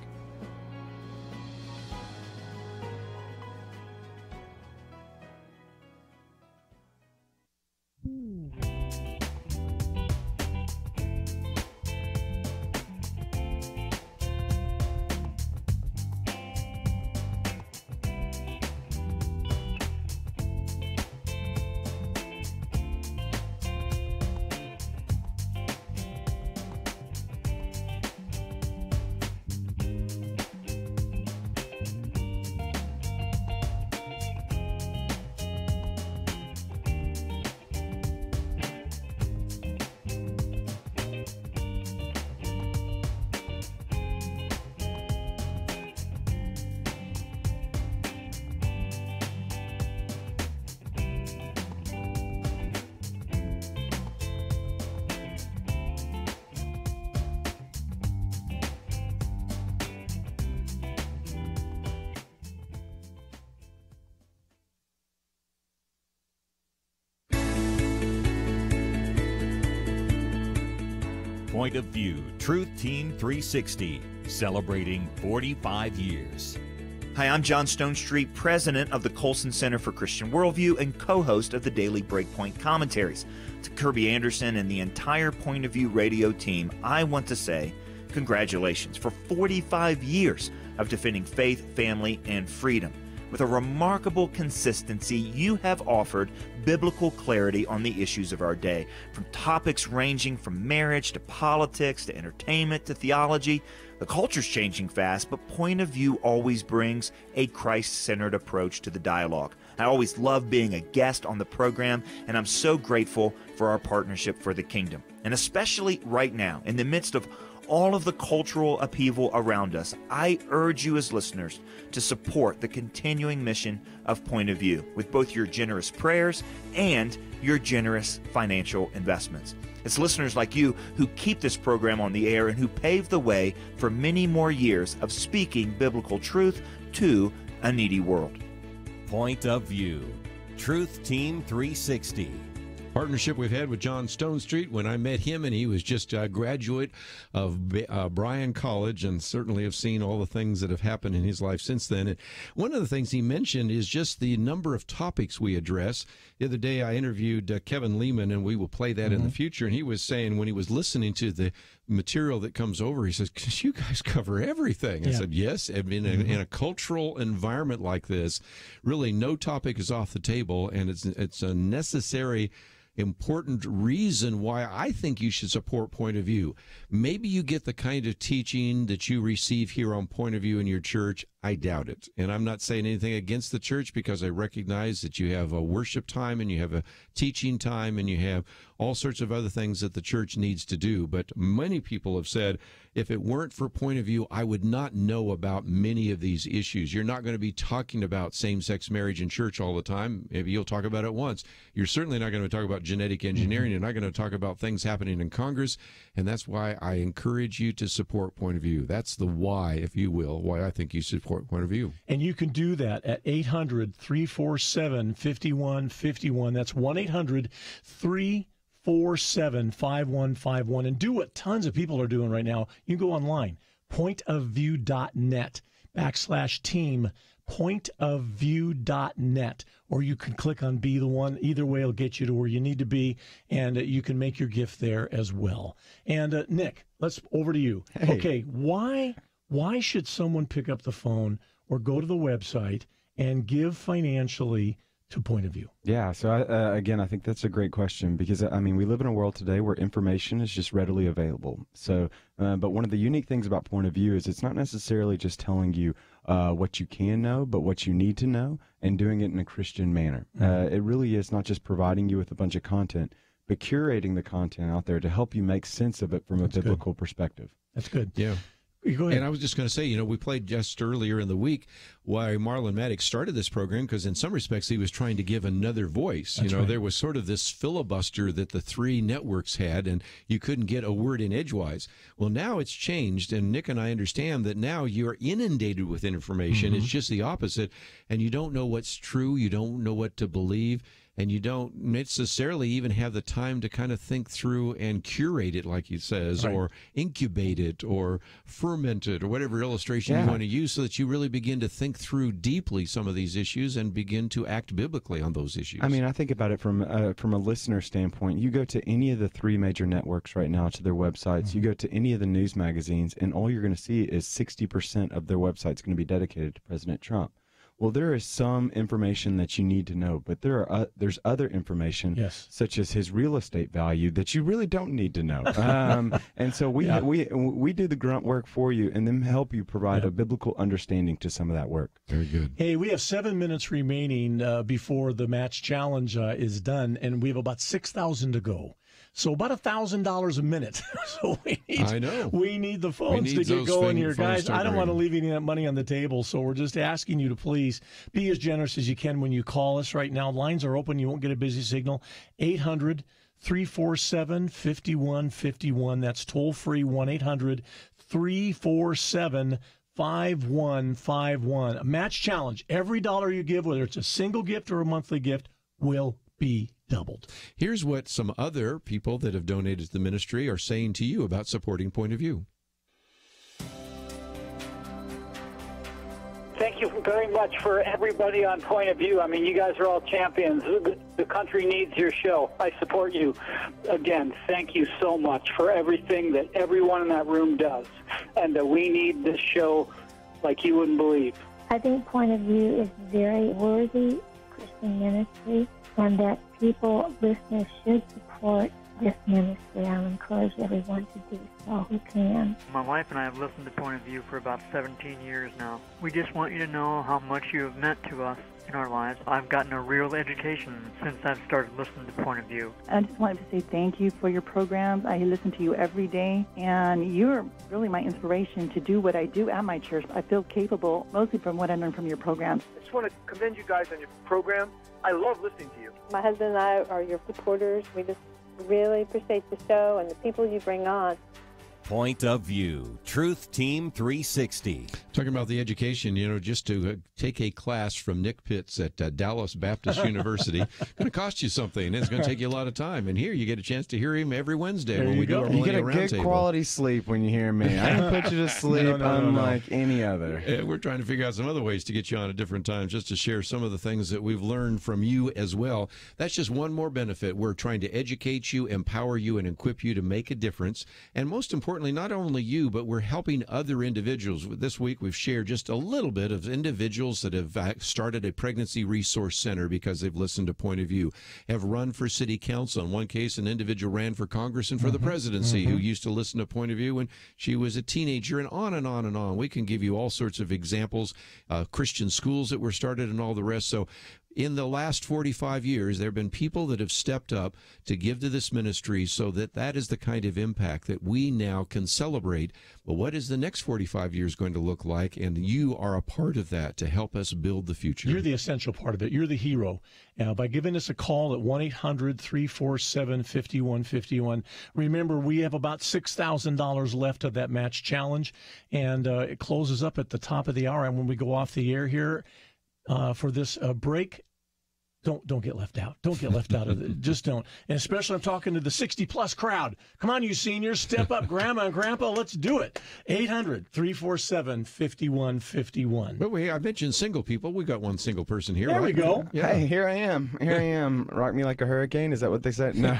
Point of View, Truth Team 360, celebrating 45 years. Hi, I'm John Stonestreet, president of the Colson Center for Christian Worldview and co-host of the Daily Breakpoint Commentaries. To Kerby Anderson and the entire Point of View radio team, I want to say congratulations for 45 years of defending faith, family, and freedom. With a remarkable consistency, you have offered biblical clarity on the issues of our day, from topics ranging from marriage to politics to entertainment to theology. The culture's changing fast, but Point of View always brings a Christ-centered approach to the dialogue. I always love being a guest on the program, and I'm so grateful for our partnership for the kingdom. And especially right now, in the midst of all of the cultural upheaval around us, I urge you as listeners to support the continuing mission of Point of View with both your generous prayers and your generous financial investments. It's listeners like you who keep this program on the air and who pave the way for many more years of speaking biblical truth to a needy world. Point of View, Truth Team 360. Partnership we've had with John Stonestreet. When I met him, and he was just a graduate of Bryan College, and certainly have seen all the things that have happened in his life since then. And one of the things he mentioned is just the number of topics we address. The other day I interviewed Kevin Lehman, and we will play that in the future, and he was saying when he was listening to the material that comes over, he says, "'Cause you guys cover everything." I said, yes. I mean, in a cultural environment like this, really no topic is off the table, and it's a necessary, important reason why I think you should support Point of View. Maybe you get the kind of teaching that you receive here on Point of View in your church. I doubt it. And I'm not saying anything against the church, because I recognize that you have a worship time and you have a teaching time and you have all sorts of other things that the church needs to do. But many people have said, if it weren't for Point of View, I would not know about many of these issues. You're not going to be talking about same-sex marriage in church all the time. Maybe you'll talk about it once. You're certainly not going to talk about genetic engineering. You're not going to talk about things happening in Congress. And that's why I encourage you to support Point of View. That's the why, if you will, why I think you support Point of View. And you can do that at 800-347-5151. That's 1-800-347-5151. And do what tons of people are doing right now. You can go online, pointofview.net/team, pointofview.net, or you can click on Be the One. Either way will get you to where you need to be, and you can make your gift there as well. And Nick, let's over to you. Hey. Okay, why should someone pick up the phone or go to the website and give financially to Point of View? Yeah, so again, I think that's a great question, because, I mean, we live in a world today where information is just readily available. So, but one of the unique things about Point of View is it's not necessarily just telling you what you can know, but what you need to know, and doing it in a Christian manner. It really is not just providing you with a bunch of content, but curating the content out there to help you make sense of it from a biblical perspective. That's good. Yeah. Go ahead. And I was just going to say, we played just earlier in the week why Marlon Maddox started this program, because in some respects he was trying to give another voice. That's right. There was sort of this filibuster that the three networks had, and you couldn't get a word in edgewise. Well, now it's changed, and Nick and I understand that now you're inundated with information. It's just the opposite, and you don't know what's true, you don't know what to believe, and you don't necessarily even have the time to kind of think through and curate it, like he says, or incubate it, or ferment it, or whatever illustration you want to use, so that you really begin to think through deeply some of these issues and begin to act biblically on those issues. I mean, I think about it from a listener standpoint. You go to any of the three major networks right now, to their websites, you go to any of the news magazines, and all you're going to see is 60% of their website's going to be dedicated to President Trump. Well, there is some information that you need to know, but there's other information, such as his real estate value, that you really don't need to know. And so we do the grunt work for you, and then help you provide a biblical understanding to some of that work. Very good. Hey, we have 7 minutes remaining before the match challenge is done, and we have about 6,000 to go. So about $1,000 a minute. So we need the phones to get going here, guys. I don't want to leave any of that money on the table, so we're just asking you to please be as generous as you can when you call us right now. Lines are open. You won't get a busy signal. 800-347-5151. That's toll free. 1-800-347-5151. A match challenge. Every dollar you give, whether it's a single gift or a monthly gift, will be doubled. Here's what some other people that have donated to the ministry are saying to you about supporting Point of View. Thank you very much for everybody on Point of View. I mean, you guys are all champions. The country needs your show. I support you. Again, thank you so much for everything that everyone in that room does. And we need this show like you wouldn't believe. I think Point of View is very worthy Christian ministry, and that people, listeners, should support this ministry. I'll encourage everyone to do so who can. My wife and I have listened to Point of View for about 17 years now. We just want you to know how much you have meant to us in our lives. I've gotten a real education since I've started listening to Point of View. I just wanted to say thank you for your programs. I listen to you every day, and you're really my inspiration to do what I do at my church. I feel capable, mostly from what I learned from your programs. I just want to commend you guys on your program. I love listening to you. My husband and I are your supporters. We just really appreciate the show and the people you bring on. Point of View, Truth Team 360. Talking about the education, just to take a class from Nick Pitts at Dallas Baptist University, going to cost you something. It's going to take you a lot of time. And here you get a chance to hear him every Wednesday when we do our You get a Millennial good Roundtable. quality sleep when you hear me. I can put you to sleep unlike any other. We're trying to figure out some other ways to get you on at different times just to share some of the things that we've learned from you as well. That's just one more benefit. We're trying to educate you, empower you, and equip you to make a difference. And most importantly, not only you, but we're helping other individuals. This week, we've shared just a little bit of individuals that have started a pregnancy resource center because they've listened to Point of View, have run for city council. In one case, an individual ran for Congress and for the presidency who used to listen to Point of View when she was a teenager, and on and on and on. We can give you all sorts of examples, Christian schools that were started and all the rest. So in the last 45 years, there have been people that have stepped up to give to this ministry so that is the kind of impact that we now can celebrate. Well, what is the next 45 years going to look like? And you are a part of that to help us build the future. You're the essential part of it. You're the hero. By giving us a call at 1-800-347-5151. Remember, we have about $6,000 left of that match challenge, and it closes up at the top of the hour. And when we go off the air here, for this break, don't get left out. Don't get left out of it. Just don't. And especially I'm talking to the 60-plus crowd. Come on, you seniors. Step up, Grandma and Grandpa. Let's do it. 800-347-5151. But I mentioned single people. We got one single person here. There right? we go. Yeah. Hey, here I am. Rock me like a hurricane. Is that what they said? No.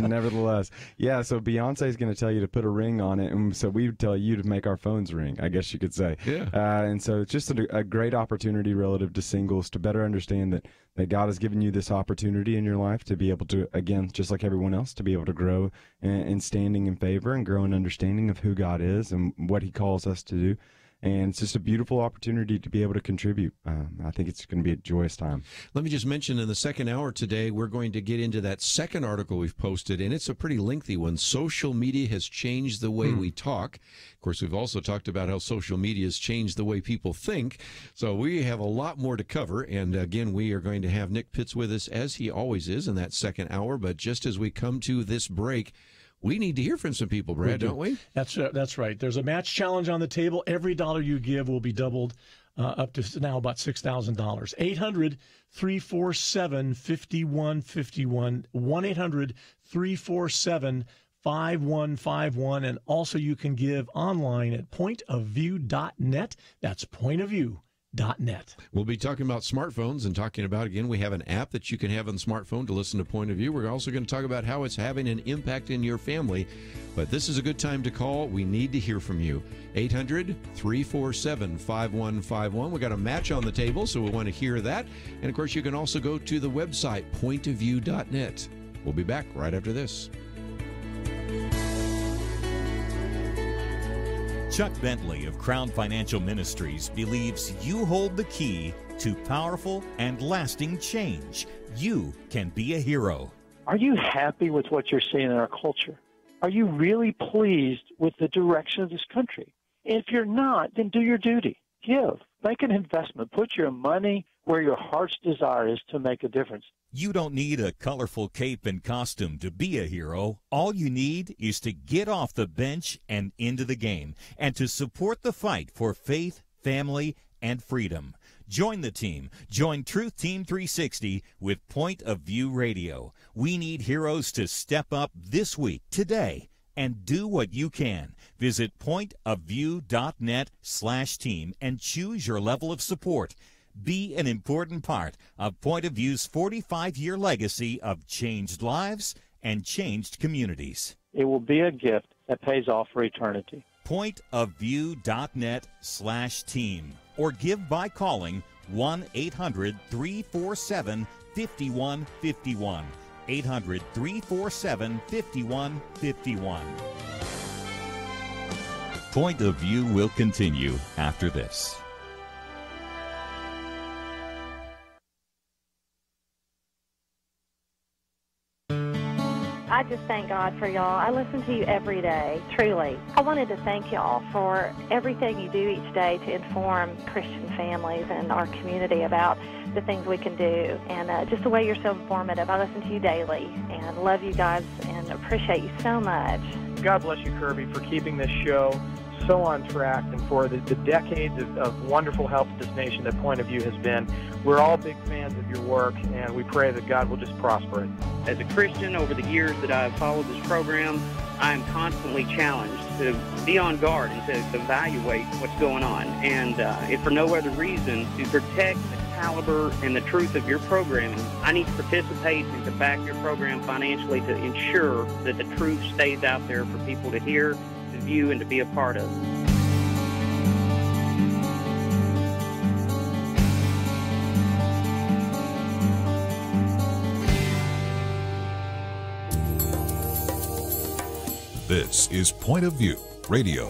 Nevertheless. Yeah, so Beyonce's going to tell you to put a ring on it, and so we tell you to make our phones ring, I guess you could say. Yeah. And so it's just a great opportunity relative to singles to better understand that God has given you this opportunity in your life to be able to, again, just like everyone else, to be able to grow in standing in favor and grow in understanding of who God is and what he calls us to do. And it's just a beautiful opportunity to be able to contribute. I think it's going to be a joyous time. Let me just mention in the second hour today, we're going to get into that second article we've posted, and it's a pretty lengthy one. Social media has changed the way we talk. Of course, we've also talked about how social media has changed the way people think. So we have a lot more to cover. And again, we are going to have Nick Pitts with us, as he always is, in that second hour. But just as we come to this break, we need to hear from some people, Brad, don't we? That's right. There's a match challenge on the table. Every dollar you give will be doubled up to now about $6,000. 800-347-5151. 1-800-347-5151. And also you can give online at pointofview.net. That's pointofview.net. We'll be talking about smartphones and talking about, again, we have an app that you can have on the smartphone to listen to Point of View. We're also going to talk about how it's having an impact in your family. But this is a good time to call. We need to hear from you. 800-347-5151. We got a match on the table, so we want to hear that. And, of course, you can also go to the website, pointofview.net. We'll be back right after this. Chuck Bentley of Crown Financial Ministries believes you hold the key to powerful and lasting change. You can be a hero. Are you happy with what you're seeing in our culture? Are you really pleased with the direction of this country? And if you're not, then do your duty. Give. Make an investment. Put your money where your heart's desire is to make a difference. You don't need a colorful cape and costume to be a hero. All you need is to get off the bench and into the game, and to support the fight for faith, family, and freedom. Join the team. Join Truth Team 360 with Point of View Radio. We need heroes to step up this week, today, and do what you can. Visit pointofview.net/team and choose your level of support. Be an important part of Point of View's 45-year legacy of changed lives and changed communities. It will be a gift that pays off for eternity. Pointofview.net/team. or give by calling 1-800-347-5151. 800-347-5151. Point of View will continue after this. I just thank God for y'all. I listen to you every day, truly. I wanted to thank y'all for everything you do each day to inform Christian families and our community about the things we can do, and just the way you're so informative. I listen to you daily and love you guys and appreciate you so much. God bless you, Kerby, for keeping this show so on track and for the decades of wonderful help to this nation that Point of View has been. We're all big fans of your work, and we pray that God will just prosper it. As a Christian, over the years that I've followed this program, I am constantly challenged to be on guard and to evaluate what's going on. And if for no other reason, to protect the caliber and the truth of your programming, I need to participate and to back your program financially to ensure that the truth stays out there for people to hear, to view, and to be a part of. This is Point of View Radio.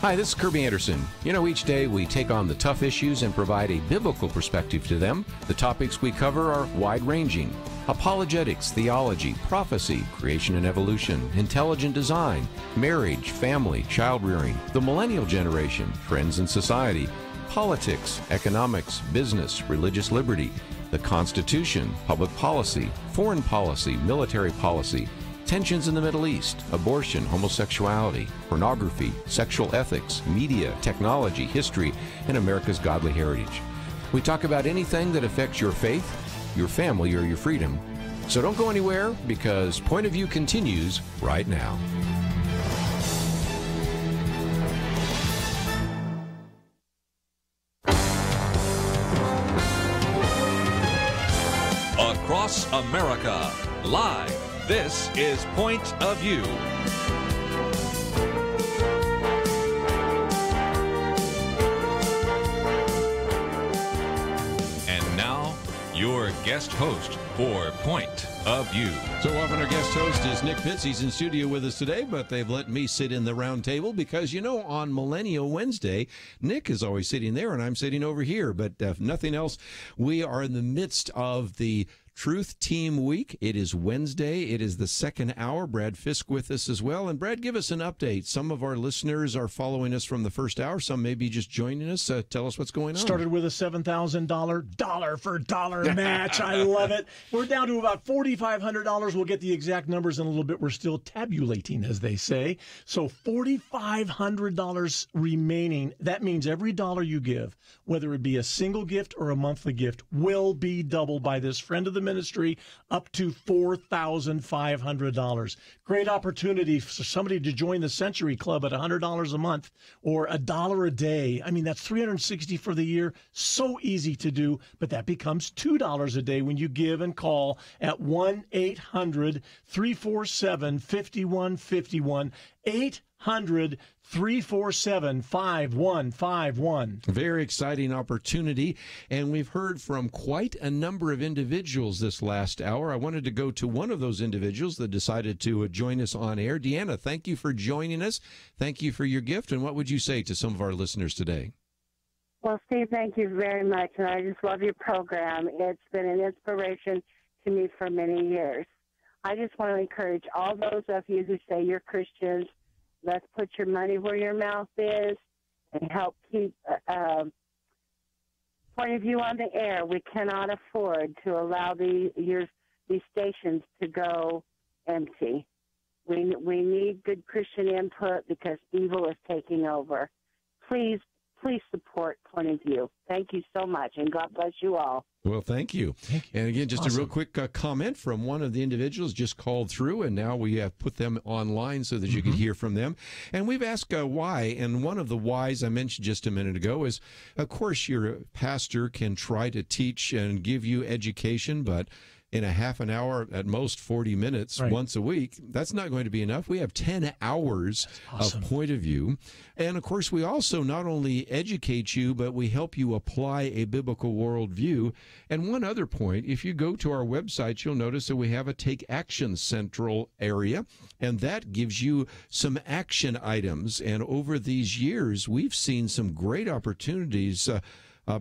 Hi, this is Kerby Anderson. You know, each day we take on the tough issues and provide a biblical perspective to them. The topics we cover are wide-ranging: apologetics, theology, prophecy, creation and evolution, intelligent design, marriage, family, child-rearing, the millennial generation, trends in society, politics, economics, business, religious liberty, the Constitution, public policy, foreign policy, military policy, tensions in the Middle East, abortion, homosexuality, pornography, sexual ethics, media, technology, history, and America's godly heritage. We talk about anything that affects your faith, your family, or your freedom. So don't go anywhere, because Point of View continues right now. Across America, live. This is Point of View. And now, your guest host for Point of View. So often our guest host is Nick Pitts. He's in studio with us today, but they've let me sit in the round table because, you know, on Millennial Wednesday, Nick is always sitting there and I'm sitting over here. But if nothing else, we are in the midst of the Truth Team Week. It is Wednesday. It is the second hour. Brad Fisk with us as well. And Brad, give us an update. Some of our listeners are following us from the first hour. Some may be just joining us. Tell us what's going on. Started with a $7,000 dollar for dollar match. I love it. We're down to about $4,500. We'll get the exact numbers in a little bit. We're still tabulating, as they say. So $4,500 remaining. That means every dollar you give, whether it be a single gift or a monthly gift, will be doubled by this friend of the ministry, up to $4,500. Great opportunity for somebody to join the Century Club at $100 a month or $1 a day. I mean, that's $360 for the year. So easy to do, but that becomes $2 a day when you give and call at 1-800-347-5151. 800-347-5151. Very exciting opportunity, and we've heard from quite a number of individuals this last hour. I wanted to go to one of those individuals that decided to join us on air. Deanna, thank you for joining us. Thank you for your gift, and what would you say to some of our listeners today? Well, Steve, thank you very much, and I just love your program. It's been an inspiration to me for many years. I just want to encourage all those of you who say you're Christians, let's put your money where your mouth is and help keep Point of View on the air. We cannot afford to allow these stations to go empty. We need good Christian input because evil is taking over. Please support Point of View. Thank you so much, and God bless you all. Well, thank you. And again, just a real quick comment from one of the individuals just called through, and now we have put them online so that you can hear from them. And we've asked why, and one of the whys I mentioned just a minute ago is, of course, your pastor can try to teach and give you education, but in a half an hour, at most 40 minutes, once a week, that's not going to be enough. We have 10 hours of Point of View. And, of course, we also not only educate you, but we help you apply a biblical worldview. And one other point, if you go to our website, you'll notice that we have a Take Action Central area, and that gives you some action items. And over these years, we've seen some great opportunities,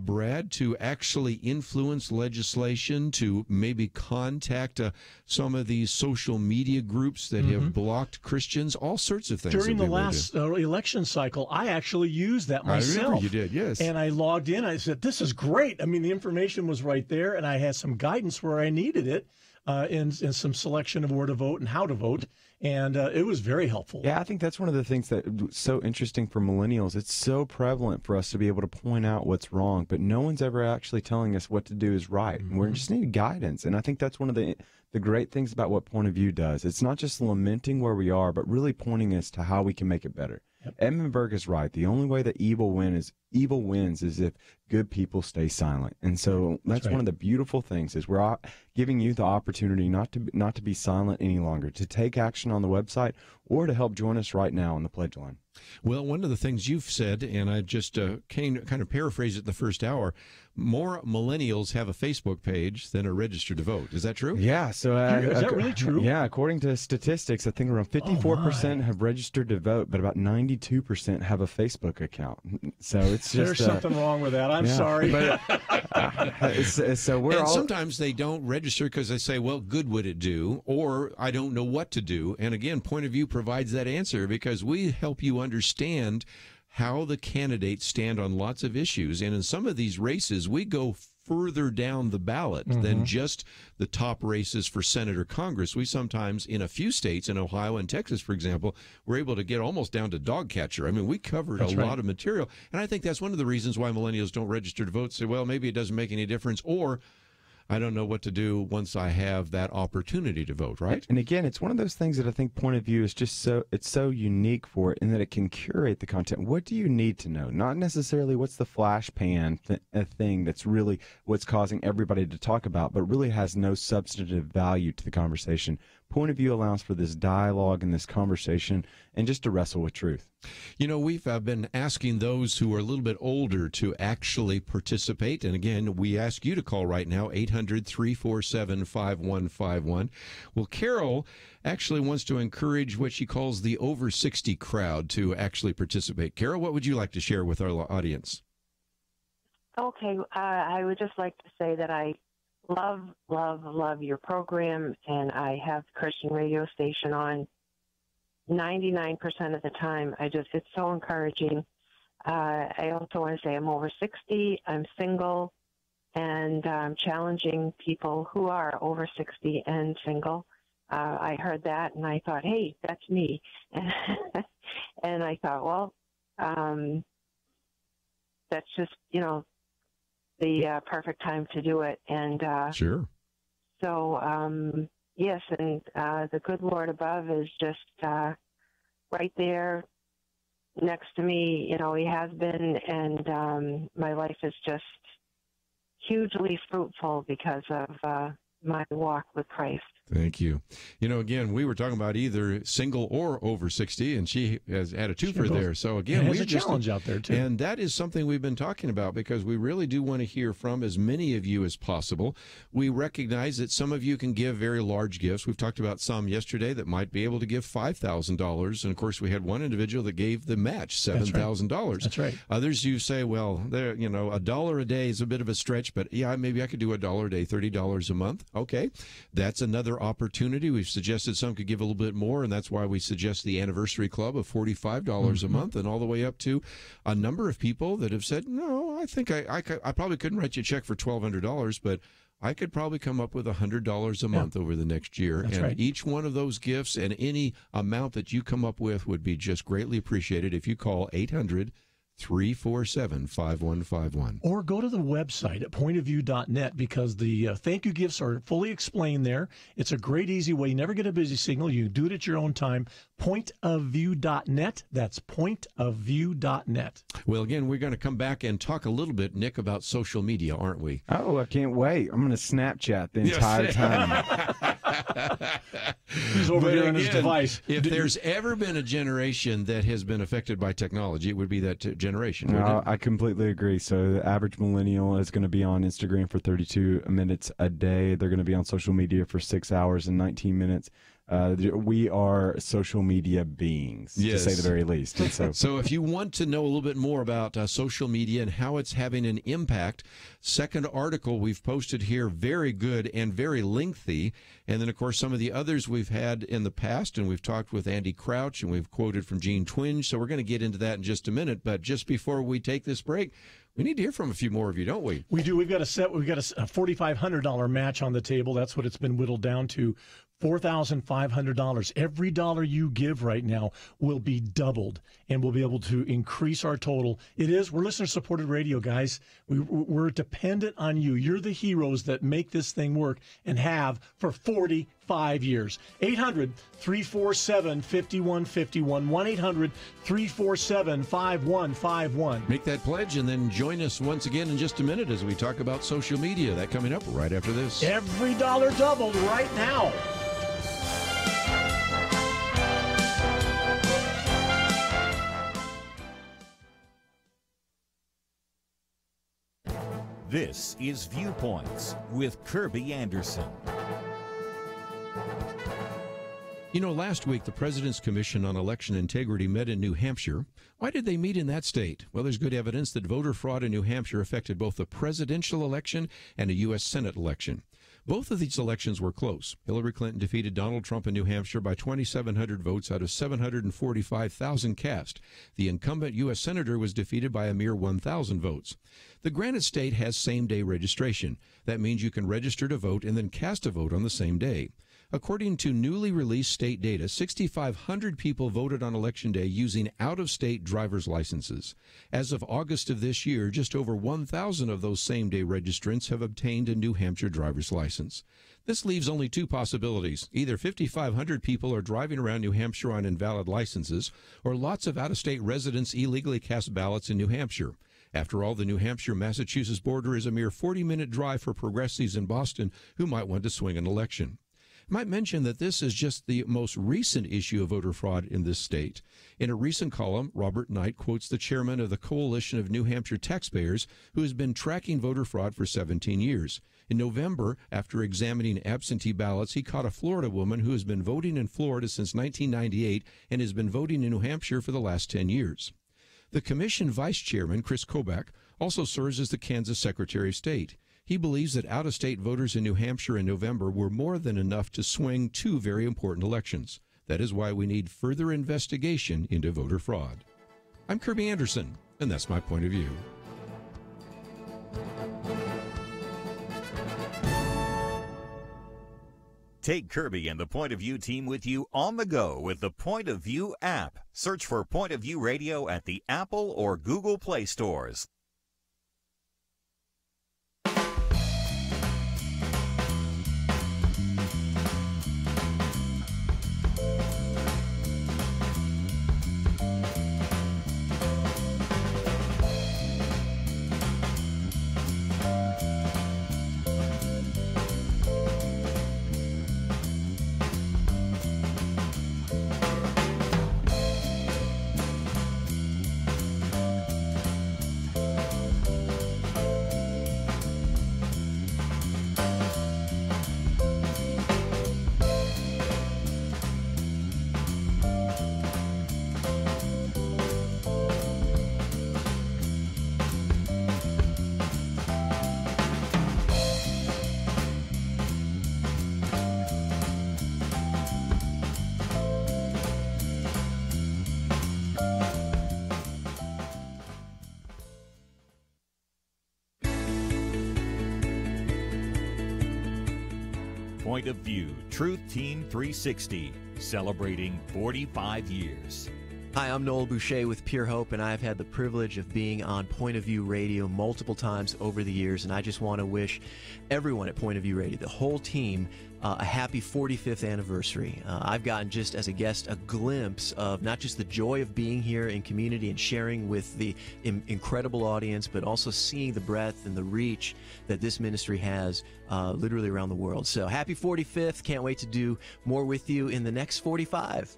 Brad, to actually influence legislation, to maybe contact some of these social media groups that have blocked Christians, all sorts of things. During the last election cycle, I actually used that myself. I remember you did, yes. And I logged in. I said, this is great. I mean, the information was right there, and I had some guidance where I needed it in some selection of where to vote and how to vote. And it was very helpful. Yeah, I think that's one of the things that's so interesting for millennials. It's so prevalent for us to be able to point out what's wrong, but no one's ever actually telling us what to do is right. We just need guidance. And I think that's one of the great things about what Point of View does. It's not just lamenting where we are, but really pointing us to how we can make it better. Edmund Burke is right. The only way that evil wins is if good people stay silent. And so that's one of the beautiful things is we're giving you the opportunity not to be silent any longer, to take action on the website or to help join us right now on the pledge line. Well, one of the things you've said, and I just kind of paraphrased it in the first hour, more millennials have a Facebook page than are registered to vote. Is that true? Yeah. So is that really true? Yeah. According to statistics, I think around 54% have registered to vote, but about 92% have a Facebook account. So it's just there's something wrong with that. I'm sorry. But, so we're all... sometimes they don't register because they say, well, good would it do? Or I don't know what to do. And again, Point of View provides that answer because we help you understand how the candidates stand on lots of issues. And in some of these races, we go further down the ballot than just the top races for Senate or Congress. We sometimes, in a few states, in Ohio and Texas, for example, we're able to get almost down to dog catcher. I mean, we covered a lot of material. And I think that's one of the reasons why millennials don't register to vote. Say, well, maybe it doesn't make any difference, or I don't know what to do once I have that opportunity to vote, right? And again, it's one of those things that I think Point of View is just so unique for it in that it can curate the content. What do you need to know? Not necessarily what's the flash pan thing that's really what's causing everybody to talk about, but really has no substantive value to the conversation. Point of View allows for this dialogue and this conversation and just to wrestle with truth. You know, we've been asking those who are a little bit older to actually participate. And again, we ask you to call right now, 800-347-5151. Well, Carol actually wants to encourage what she calls the over 60 crowd to actually participate. Carol, what would you like to share with our audience? Okay, I would just like to say that I love your program, and I have the Christian radio station on 99% of the time. It's so encouraging. I also want to say I'm over 60, I'm single, and I'm challenging people who are over 60 and single. I heard that, and I thought, hey, that's me. And I thought, well, that's just, the perfect time to do it. And sure. So, yes, and the good Lord above is just right there next to me. He has been, and my life is just hugely fruitful because of my walk with Christ. Thank you. Again, we were talking about either single or over 60, and she has had a twofer there. So again, there's a challenge out there too. And that is something we've been talking about because we really do want to hear from as many of you as possible. We recognize that some of you can give very large gifts. We've talked about some yesterday that might be able to give $5,000. And of course, we had one individual that gave the match $7,000. That's right. Others, you say, well, $1 a day is a bit of a stretch, but yeah, maybe I could do $1 a day, $30 a month. Okay. That's another opportunity. We've suggested some could give a little bit more, and that's why we suggest the anniversary club of $45 a month, and all the way up to a number of people that have said, no, I think I probably couldn't write you a check for $1,200, but I could probably come up with $100 a month over the next year. That's and right. Each one of those gifts and any amount that you come up with would be just greatly appreciated if you call 800-347-5151. Or go to the website at pointofview.net because the thank you gifts are fully explained there. It's a great, easy way. You never get a busy signal. You do it at your own time. Pointofview.net. That's pointofview.net. Well, again, we're going to come back and talk a little bit, Nick, about social media, aren't we? Oh, I can't wait. I'm going to Snapchat the entire time. He's over there on his device. If there's ever been a generation that has been affected by technology, it would be that generation. No, I completely agree. So the average millennial is going to be on Instagram for 32 minutes a day. They're going to be on social media for 6 hours and 19 minutes. We are social media beings, to say the very least. And so if you want to know a little bit more about social media and how it's having an impact, second article we've posted here, very good and very lengthy. And then, of course, some of the others we've had in the past, and we've talked with Andy Crouch, and we've quoted from Gene Twinge. So we're going to get into that in just a minute. But just before we take this break, we need to hear from a few more of you, don't we? We do. We've got a $4,500 match on the table. That's what it's been whittled down to. $4,500. Every dollar you give right now will be doubled, and we'll be able to increase our total. We're listener-supported radio, guys. We're dependent on you. You're the heroes that make this thing work and have for 45 5 years. 800-347-5151. 1-800-347-5151. Make that pledge and then join us once again in just a minute as we talk about social media. That coming up right after this. Every dollar doubled right now. This is Viewpoints with Kerby Anderson. You know, last week the President's Commission on Election Integrity met in New Hampshire. Why did they meet in that state? Well, there's good evidence that voter fraud in New Hampshire affected both the presidential election and a U.S. Senate election. Both of these elections were close. Hillary Clinton defeated Donald Trump in New Hampshire by 2,700 votes out of 745,000 cast. The incumbent U.S. Senator was defeated by a mere 1,000 votes. The granted state has same-day registration. That means you can register to vote and then cast a vote on the same day. According to newly released state data, 6,500 people voted on Election Day using out-of-state driver's licenses. As of August of this year, just over 1,000 of those same-day registrants have obtained a New Hampshire driver's license. This leaves only two possibilities. Either 5,500 people are driving around New Hampshire on invalid licenses, or lots of out-of-state residents illegally cast ballots in New Hampshire. After all, the New Hampshire-Massachusetts border is a mere 40-minute drive for progressives in Boston who might want to swing an election. I might mention that this is just the most recent issue of voter fraud in this state. In a recent column, Robert Knight quotes the chairman of the Coalition of New Hampshire Taxpayers, who has been tracking voter fraud for 17 years. In November, after examining absentee ballots, he caught a Florida woman who has been voting in Florida since 1998 and has been voting in New Hampshire for the last 10 years. The commission vice chairman, Chris Kobach, also serves as the Kansas Secretary of State. He believes that out-of-state voters in New Hampshire in November were more than enough to swing two very important elections. That is why we need further investigation into voter fraud. I'm Kerby Anderson, and that's my point of view. Take Kerby and the Point of View team with you on the go with the Point of View app. Search for Point of View Radio at the Apple or Google Play stores. Point of View, Truth Team 360, celebrating 45 years. Hi, I'm Noel Boucher with Pure Hope, and I've had the privilege of being on Point of View Radio multiple times over the years, and I just want to wish everyone at Point of View Radio, the whole team, a happy 45th anniversary. I've gotten, just as a guest, a glimpse of not just the joy of being here in community and sharing with the incredible audience, but also seeing the breadth and the reach that this ministry has literally around the world. So happy 45th. Can't wait to do more with you in the next 45.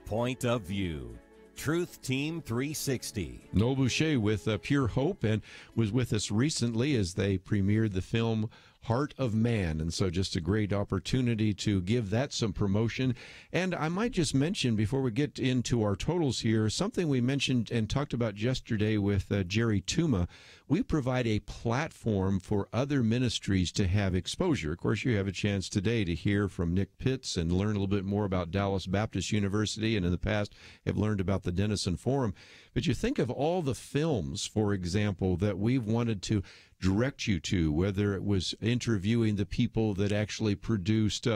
Point of View, Truth Team 360. Noel Boucher with Pure Hope, and was with us recently as they premiered the film Heart of Man, and so just a great opportunity to give that some promotion. And I might just mention, before we get into our totals here, something we mentioned and talked about yesterday with Jerry Tuma. We provide a platform for other ministries to have exposure. Of course, you have a chance today to hear from Nick Pitts and learn a little bit more about Dallas Baptist University, and in the past have learned about the Denison Forum. But you think of all the films, for example, that we've wanted to direct you to, whether it was interviewing the people that actually produced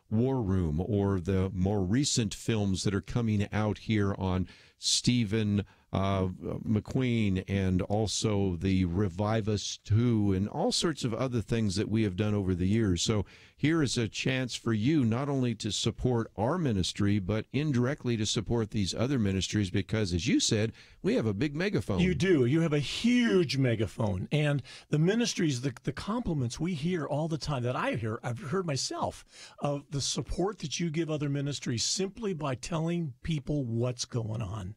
War Room, or the more recent films that are coming out here on Stephen McQueen, and also the Revive Us 2, and all sorts of other things that we have done over the years. So here is a chance for you not only to support our ministry, but indirectly to support these other ministries, because, as you said, we have a big megaphone. You do. You have a huge megaphone. And the ministries, the compliments we hear all the time, that I've heard myself, of the support that you give other ministries simply by telling people what's going on.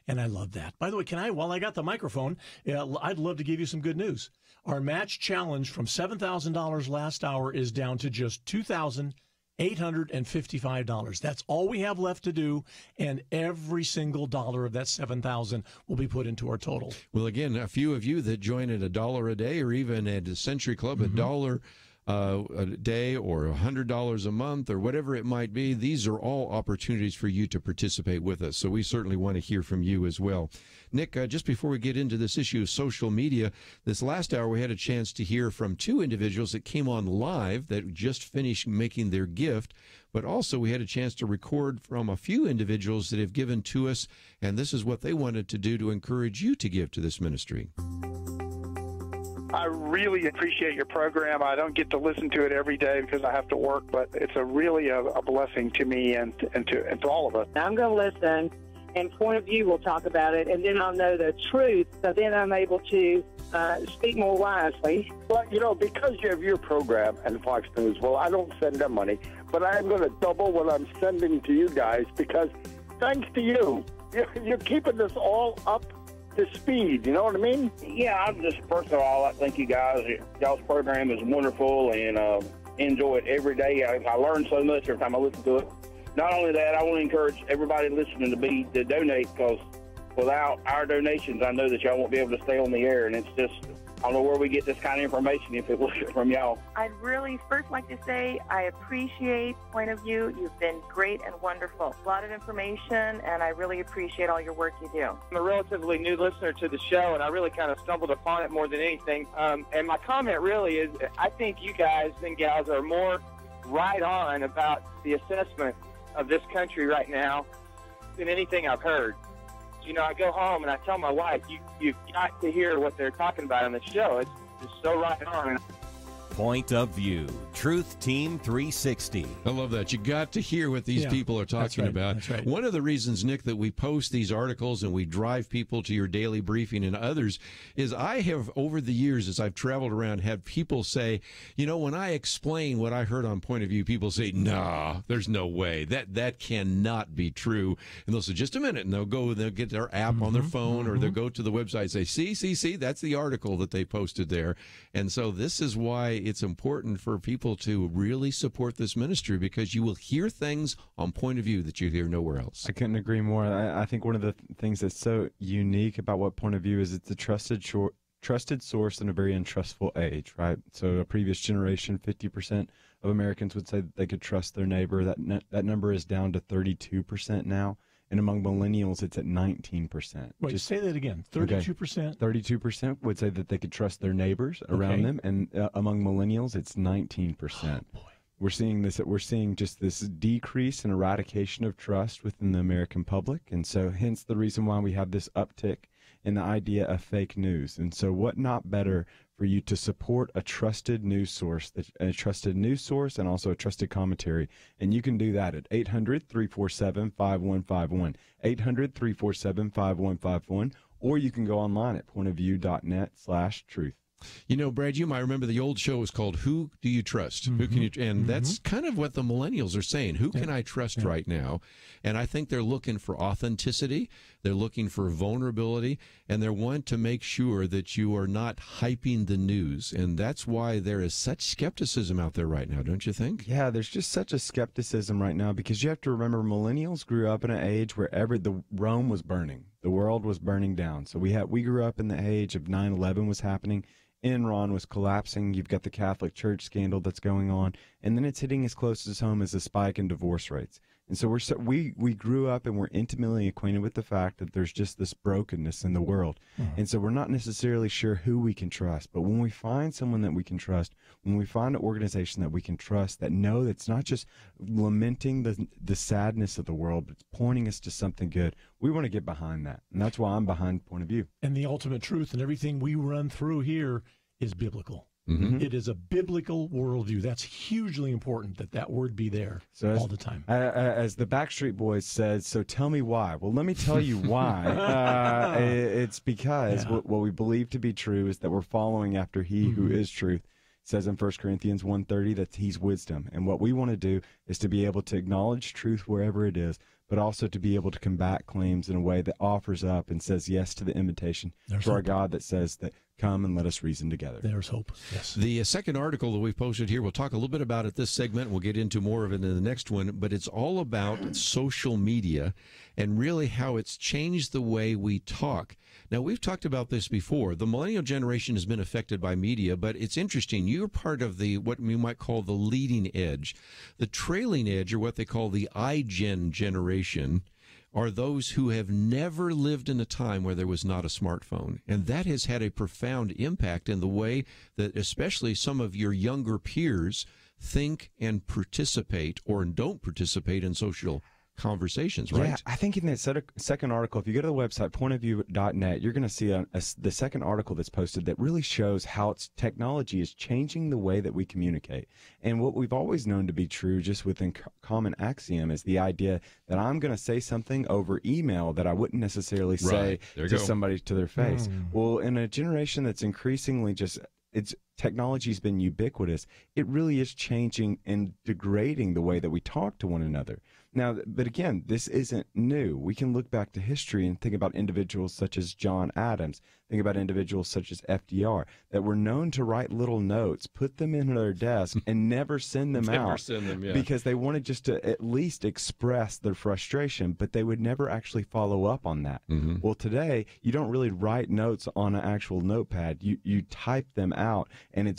And I love that. By the way, while I got the microphone, I'd love to give you some good news. Our match challenge from $7,000 last hour is down to just $2,855. That's all we have left to do, and every single dollar of that $7,000 will be put into our total. Well, again, a few of you that join at $1 a day, or even at a Century Club, $1 a day, or $100 a month, or whatever it might be, these are all opportunities for you to participate with us. So we certainly want to hear from you as well. Nick, just before we get into this issue of social media, this last hour we had a chance to hear from two individuals that came on live that just finished making their gift, but also we had a chance to record from a few individuals that have given to us, and this is what they wanted to do to encourage you to give to this ministry. I really appreciate your program. I don't get to listen to it every day because I have to work, but it's really a blessing to me and to all of us. I'm going to listen, and Point of View will talk about it, and then I'll know the truth, so then I'm able to speak more wisely. Well, because you have your program and Fox News, well, I don't send them money, but I'm going to double what I'm sending to you guys, because thanks to you, you're keeping this all up to speed, you know what I mean? Yeah, I'm just, first of all, I thank you guys. Y'all's program is wonderful, and enjoy it every day. I learn so much every time I listen to it. Not only that, I want to encourage everybody listening to donate, because without our donations, I know that y'all won't be able to stay on the air, and it's just, I don't know where we get this kind of information if it wasn't from y'all. I'd really first like to say I appreciate Point of View. You've been great and wonderful. A lot of information, and I really appreciate all your work you do. I'm a relatively new listener to the show, and I really kind of stumbled upon it more than anything. And my comment really is, I think you guys and gals are more right on about the assessment of this country right now than anything I've heard. I go home and I tell my wife, you've got to hear what they're talking about on the show. It's just so right on. Point of View, Truth Team 360. I love that. You got to hear what these people are talking about. That's right. One of the reasons, Nick, that we post these articles and we drive people to your daily briefing and others is I have, over the years, as I've traveled around, had people say, when I explain what I heard on Point of View, people say, nah, there's no way. That cannot be true. And they'll say, just a minute, and they'll get their app on their phone, or they'll go to the website and say, see, that's the article that they posted there. And so this is why it's important for people to really support this ministry, because you will hear things on Point of View that you hear nowhere else. I couldn't agree more. I think one of the things that's so unique about what Point of View is, it's a trusted source in a very untrustful age, right? So a previous generation, 50% of Americans would say that they could trust their neighbor. That number is down to 32% now. And among millennials, it's at 19%. Wait, just say that again. 32%? 32% would say that they could trust their neighbors around them. And among millennials, it's 19%. Oh, boy. We're seeing just this decrease and eradication of trust within the American public. And so hence the reason why we have this uptick in the idea of fake news. And so what not better for you to support a trusted news source and also a trusted commentary. And you can do that at 800-347-5151, 800-347-5151, or you can go online at pointofview.net/truth. Brad, you might remember the old show was called Who Do You Trust? Who can you? And that's kind of what the millennials are saying. Who can I trust right now? And I think they're looking for authenticity. They're looking for vulnerability, and they want to make sure that you are not hyping the news. And that's why there is such skepticism out there right now, don't you think? Yeah, there's just such a skepticism right now, because you have to remember millennials grew up in an age where the Rome was burning. The world was burning down. So we grew up in the age of 9/11 was happening. Enron was collapsing. You've got the Catholic Church scandal that's going on. And then it's hitting as close as home as a spike in divorce rates. And so we grew up and we're intimately acquainted with the fact that there's just this brokenness in the world. And so we're not necessarily sure who we can trust. But when we find someone that we can trust, when we find an organization that we can trust, that know that's not just lamenting the sadness of the world, but it's pointing us to something good, we want to get behind that. And that's why I'm behind Point of View. And the ultimate truth and everything we run through here is biblical. It is a biblical worldview. That's hugely important that word be there all the time. As the Backstreet Boys said, so tell me why. Well, let me tell you why. It's because what we believe to be true is that we're following after he who is truth. It says in 1 Corinthians 1:30 that he's wisdom. And what we want to do is to be able to acknowledge truth wherever it is, but also to be able to combat claims in a way that offers up and says yes to the invitation to our God that says that come and let us reason together. There's hope. Yes. The second article that we've posted here, we'll talk a little bit about it this segment. We'll get into more of it in the next one, but it's all about social media and really how it's changed the way we talk. Now, we've talked about this before. The millennial generation has been affected by media, but it's interesting. You're part of what we might call the leading edge. The trailing edge, or what they call the iGen generation, are those who have never lived in a time where there was not a smartphone. And that has had a profound impact in the way that especially some of your younger peers think and participate or don't participate in social conversations, right? Yeah, I think in that second article, if you go to the website, pointofview.net, you're going to see the second article that's posted that really shows how technology is changing the way that we communicate. And what we've always known to be true, just within common axiom, is the idea that I'm going to say something over email that I wouldn't necessarily say to somebody to their face. Well, in a generation that's increasingly technology's been ubiquitous, it really is changing and degrading the way that we talk to one another. Now, but again, this isn't new. We can look back to history and think about individuals such as John Adams, think about individuals such as FDR, that were known to write little notes, put them in their desk, and never send them out. Because they wanted just to at least express their frustration, but they would never actually follow up on that. Well, today, you don't really write notes on an actual notepad. You type them out, and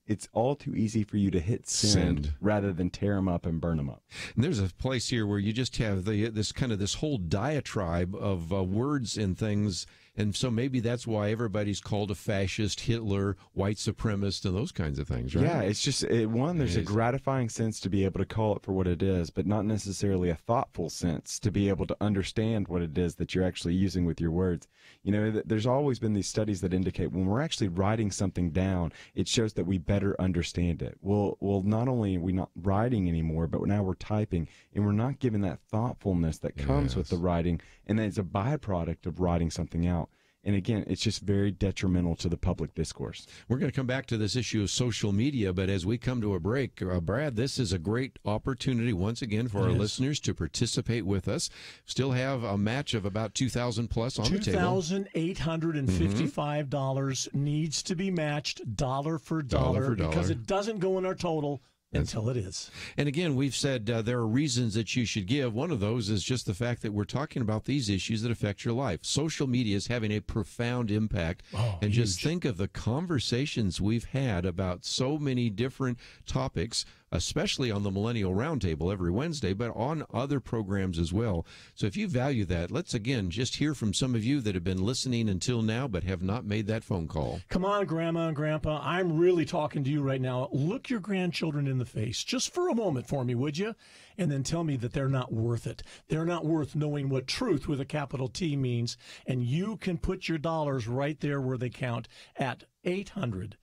it's all too easy for you to hit send rather than tear them up and burn them up. And there's a place here where you just have this whole diatribe of words and things. And so maybe that's why everybody's called a fascist, Hitler, white supremacist, and those kinds of things, right? Yeah, it's just, there's a gratifying sense to be able to call it for what it is, but not necessarily a thoughtful sense to be able to understand what it is that you're actually using with your words. You know, there's always been these studies that indicate when we're actually writing something down, it shows that we better understand it. Well, not only are we not writing anymore, but now we're typing, and we're not given that thoughtfulness that comes with the writing, and that is a byproduct of writing something out. And again, it's just very detrimental to the public discourse. We're going to come back to this issue of social media, but as we come to a break, Brad, this is a great opportunity once again for our listeners to participate with us. Still have a match of about $2,000 plus on the table. $2,855 needs to be matched dollar for dollar because it doesn't go in our total until it is. And again, we've said there are reasons that you should give. One of those is just the fact that we're talking about these issues that affect your life. Social media is having a profound impact. And just think of the conversations we've had about so many different topics, especially on the Millennial Roundtable every Wednesday, but on other programs as well. So if you value that, let's again just hear from some of you that have been listening until now but have not made that phone call. Come on, Grandma and Grandpa, I'm really talking to you right now. Look your grandchildren in the face just for a moment for me, would you? And then tell me that they're not worth it. They're not worth knowing what truth with a capital T means. And you can put your dollars right there where they count at 800-347-5151,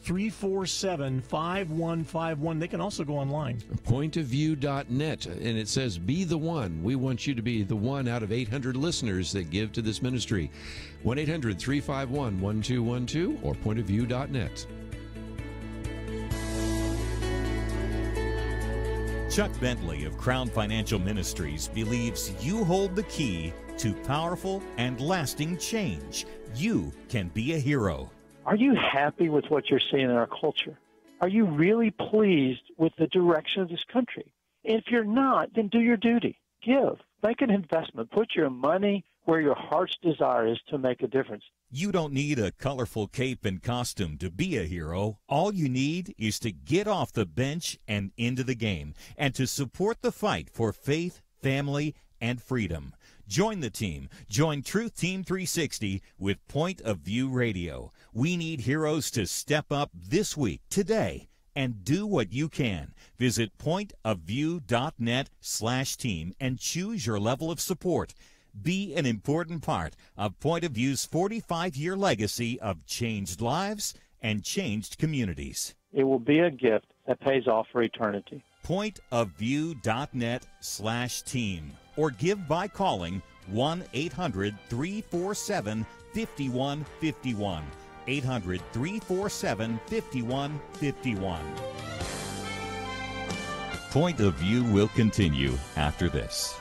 1-800-347-5151. They can also go online. Pointofview.net, and it says, be the one. We want you to be the one out of 800 listeners that give to this ministry. 1-800-351-1212 or pointofview.net. Chuck Bentley of Crown Financial Ministries believes you hold the key to powerful and lasting change. You can be a hero. Are you happy with what you're seeing in our culture? Are you really pleased with the direction of this country? And if you're not, then do your duty. Give. Make an investment. Put your money where your heart's desire is to make a difference. You don't need a colorful cape and costume to be a hero. All you need is to get off the bench and into the game, and to support the fight for faith, family, and freedom. Join the team. Join Truth Team 360 with Point of View Radio. We need heroes to step up this week, today, and do what you can. Visit pointofview.net/team and choose your level of support. Be an important part of Point of View's 45-year legacy of changed lives and changed communities. It will be a gift that pays off for eternity. Pointofview.net/team, or give by calling 1-800-347-5151. 800-347-5151. Point of View will continue after this.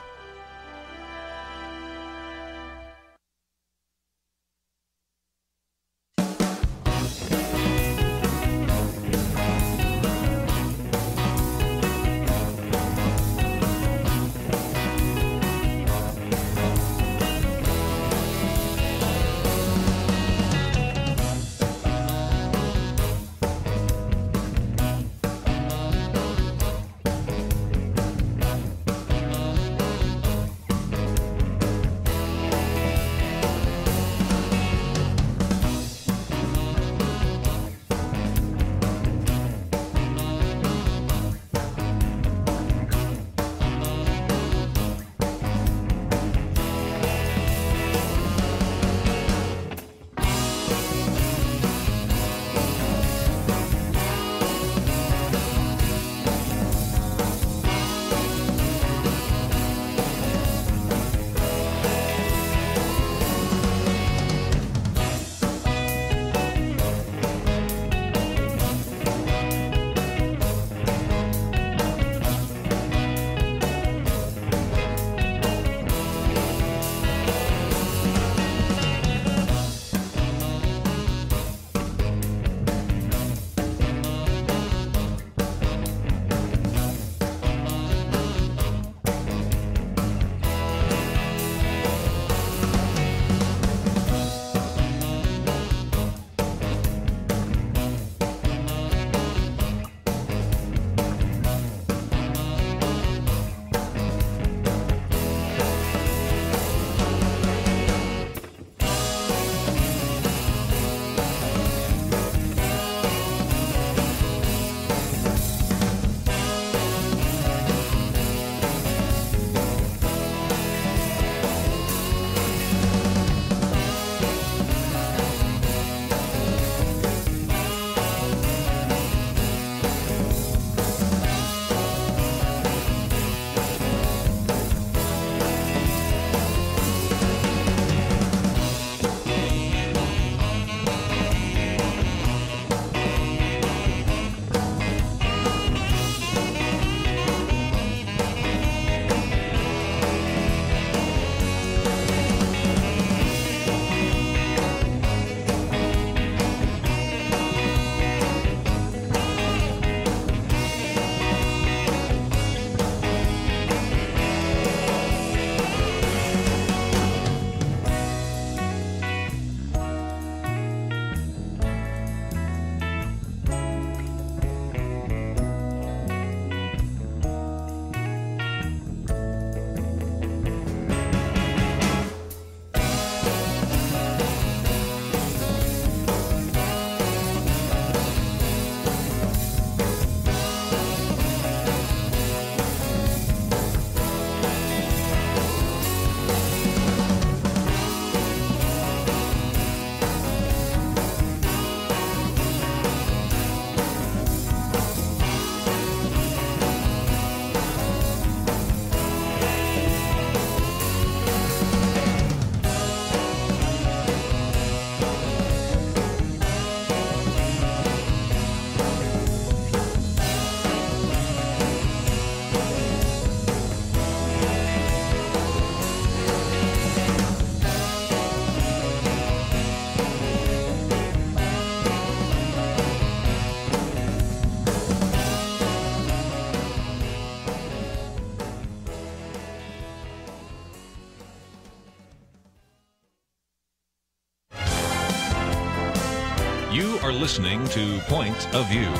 You are listening to Point of View.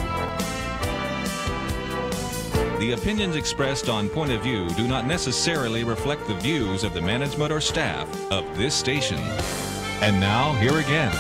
The opinions expressed on Point of View do not necessarily reflect the views of the management or staff of this station. And now, here again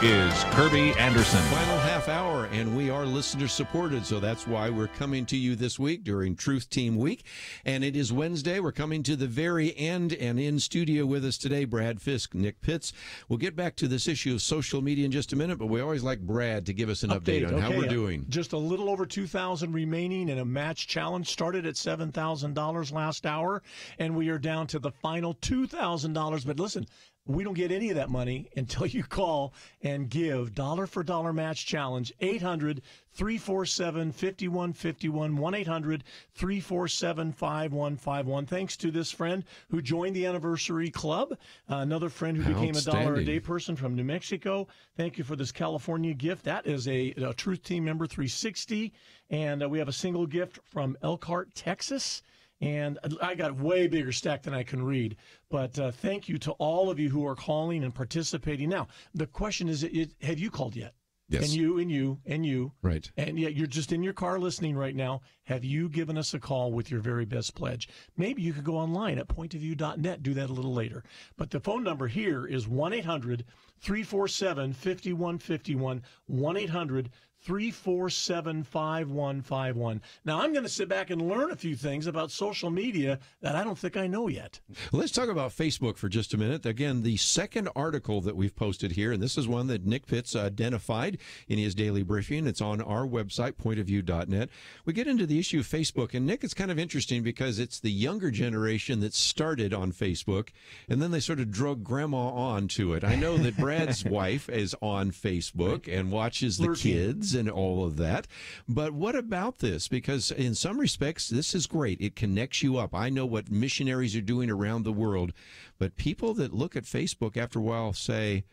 is Kerby Anderson. Final half hour, and we are listener supported, so that's why we're coming to you this week during Truth Team Week. And it is Wednesday. We're coming to the very end, and in studio with us today, Brad Fisk, Nick Pitts. We'll get back to this issue of social media in just a minute, but we always like Brad to give us an update on how we're doing. Just a little over 2,000 remaining in a match challenge. Started at $7,000 last hour, and we are down to the final $2,000. But listen, we don't get any of that money until you call and give. Dollar for dollar match challenge, 800-347-5151, 1-800-347-5151. Thanks to this friend who joined the anniversary club, another friend who became a $1 a day person from New Mexico. Thank you for this California gift. That is a Truth Team member 360, and we have a single gift from Elkhart, Texas. And I got a way bigger stack than I can read. But thank you to all of you who are calling and participating. Now, the question is, have you called yet? Yes. And you. Right. And yet you're just in your car listening right now. Have you given us a call with your very best pledge? Maybe you could go online at pointofview.net. Do that a little later. But the phone number here is 1-800-347-5151, 1-800-347-5151. Now, I'm going to sit back and learn a few things about social media that I don't think I know yet. Let's talk about Facebook for just a minute. Again, the second article that we've posted here, and this is one that Nick Pitts identified in his daily briefing. It's on our website, pointofview.net. We get into the issue of Facebook, and Nick, it's kind of interesting because it's the younger generation that started on Facebook, and then they sort of drug grandma on to it. I know that Brad's wife is on Facebook and watches the kids and all of that. But what about this? Because in some respects, this is great. It connects you up. I know what missionaries are doing around the world, but people that look at Facebook after a while say,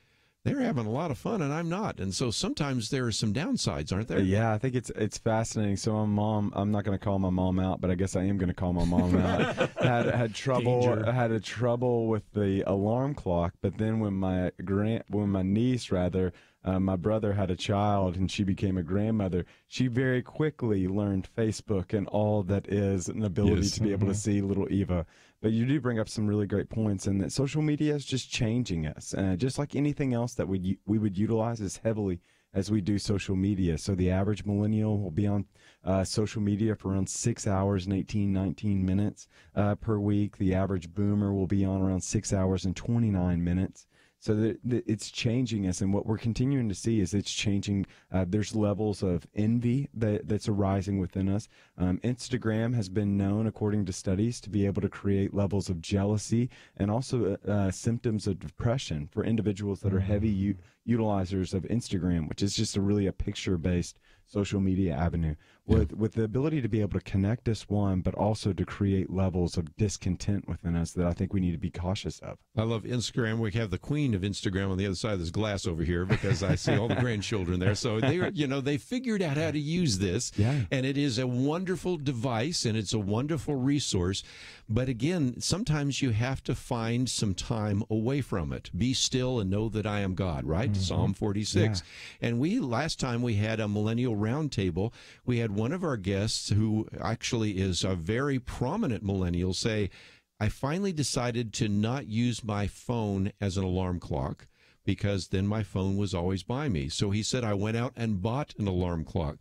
they're having a lot of fun and I'm not. And so sometimes there are some downsides, aren't there? Yeah, I think it's fascinating. So my mom, I'm not going to call my mom out, but I guess I am going to call my mom out. had trouble with the alarm clock, but then when my niece my brother had a child and she became a grandmother, she very quickly learned Facebook and all that is an ability to be able to see little Eva. But you do bring up some really great points, and that social media is just changing us. Just like anything else that we would utilize as heavily as we do social media. So the average millennial will be on social media for around 6 hours and 19 minutes per week. The average boomer will be on around 6 hours and 29 minutes. So it's changing us, and what we're continuing to see is it's changing. There's levels of envy that's arising within us. Instagram has been known, according to studies, to be able to create levels of jealousy and also symptoms of depression for individuals that are heavy utilizers of Instagram, which is just a picture-based social media avenue. With the ability to be able to connect us, but also to create levels of discontent within us that I think we need to be cautious of. I love Instagram. We have the queen of Instagram on the other side of this glass over here because I see all the grandchildren there. So they figured out how to use this, and it is a wonderful device and it's a wonderful resource. But again, sometimes you have to find some time away from it. Be still and know that I am God, right? Mm-hmm. Psalm 46. Yeah. And last time we had a millennial roundtable, we had one of our guests who actually is a very prominent millennial say, I finally decided to not use my phone as an alarm clock because then my phone was always by me. So he said, I went out and bought an alarm clock.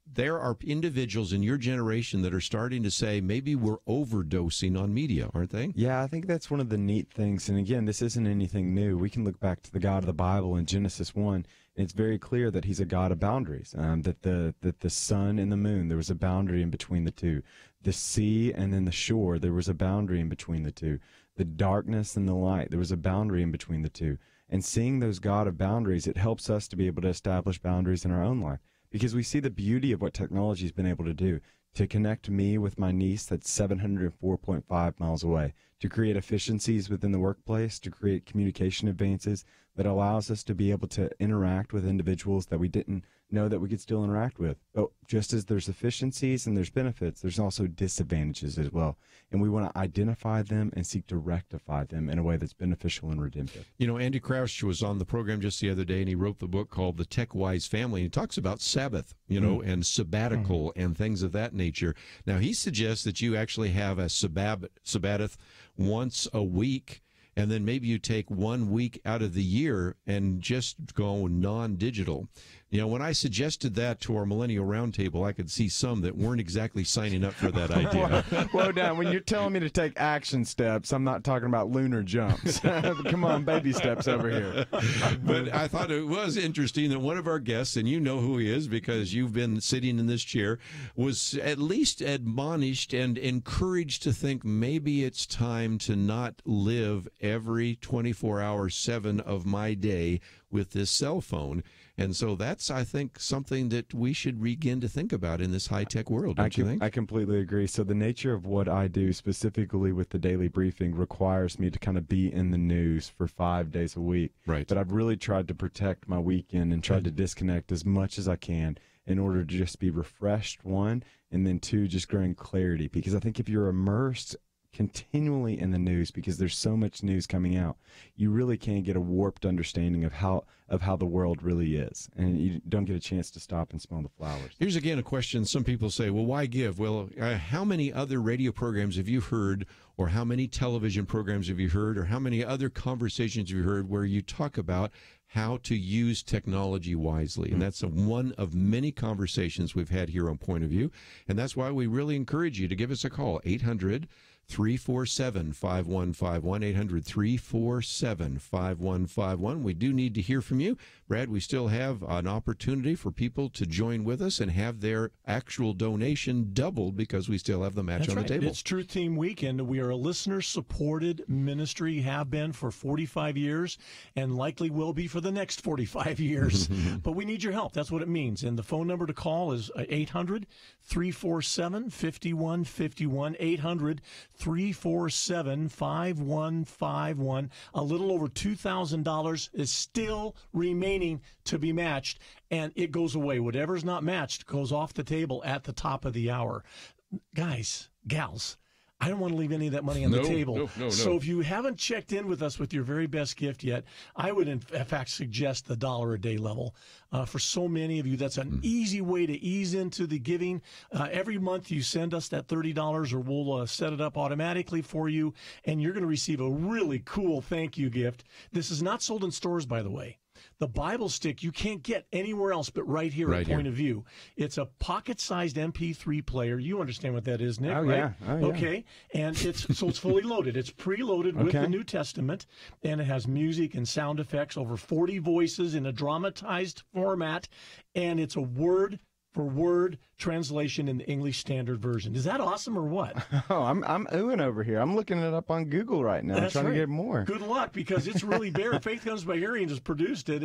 There are individuals in your generation that are starting to say maybe we're overdosing on media, aren't they? Yeah, I think that's one of the neat things. And again, this isn't anything new. We can look back to the God of the Bible in Genesis 1. And it's very clear that he's a God of boundaries, that the sun and the moon, there was a boundary in between the two. The sea and then the shore, there was a boundary in between the two. The darkness and the light, there was a boundary in between the two. And seeing those God of boundaries, it helps us to be able to establish boundaries in our own life. Because we see the beauty of what technology has been able to do, to connect me with my niece that's 704.5 miles away, to create efficiencies within the workplace, to create communication advances that allows us to be able to interact with individuals that we didn't know that we could still interact with. But just as there's efficiencies and there's benefits, there's also disadvantages as well. And we want to identify them and seek to rectify them in a way that's beneficial and redemptive. You know, Andy Crouch was on the program just the other day, and he wrote the book called The Tech Wise Family. And he talks about Sabbath, you know, and sabbatical and things of that nature. Now, he suggests that you actually have a sabbath once a week, and then maybe you take 1 week out of the year and just go non-digital. You know, when I suggested that to our Millennial Roundtable, I could see some that weren't exactly signing up for that idea. Well, Dan, when you're telling me to take action steps, I'm not talking about lunar jumps. Come on, baby steps over here. But I thought it was interesting that one of our guests, and you know who he is because you've been sitting in this chair, was at least admonished and encouraged to think maybe it's time to not live every 24 hours, 7 of my day with this cell phone. And so that's, I think, something that we should begin to think about in this high-tech world, don't you think? I completely agree. So the nature of what I do, specifically with the daily briefing, requires me to kind of be in the news for 5 days a week. Right. But I've really tried to protect my weekend and tried to disconnect as much as I can in order to just be refreshed, one, and then two, just growing clarity. Because I think if you're immersed continually in the news, because there's so much news coming out, you really can get a warped understanding of how the world really is, and you don't get a chance to stop and smell the flowers. Here's again a question. Some people say, well, why give? Well, how many other radio programs have you heard, or how many television programs have you heard, or how many other conversations have you heard where you talk about how to use technology wisely? And that's one of many conversations we've had here on Point of View, and that's why we really encourage you to give us a call, 800-347-5151, 800-347-5151. We do need to hear from you. Brad, we still have an opportunity for people to join with us and have their actual donation doubled because we still have the match on the table. It's Truth Team Weekend. We are a listener-supported ministry, have been for 45 years, and likely will be for the next 45 years. But we need your help. That's what it means. And the phone number to call is 800-347-5151, 800-347-5151. A little over $2,000 is still remaining to be matched, and it goes away. Whatever's not matched goes off the table at the top of the hour. Guys, gals, I don't want to leave any of that money on the table. No. So if you haven't checked in with us with your very best gift yet, I would in fact suggest the $1 a day level. For so many of you, that's an easy way to ease into the giving. Every month you send us that $30 or we'll set it up automatically for you, and you're going to receive a really cool thank you gift. This is not sold in stores, by the way. The Bible stick you can't get anywhere else but right here at Point of View. It's a pocket-sized MP3 player. You understand what that is, Nick, right? Yeah. Oh, yeah. Okay, and it's fully loaded. It's preloaded with the New Testament, and it has music and sound effects, over 40 voices in a dramatized format, and it's a word-for-word translation in the English Standard Version. Is that awesome or what? Oh, I'm oohing over here. I'm looking it up on Google right now. That's trying right. to get more. Good luck, because it's really bare. Faith Comes by Hearing has produced it,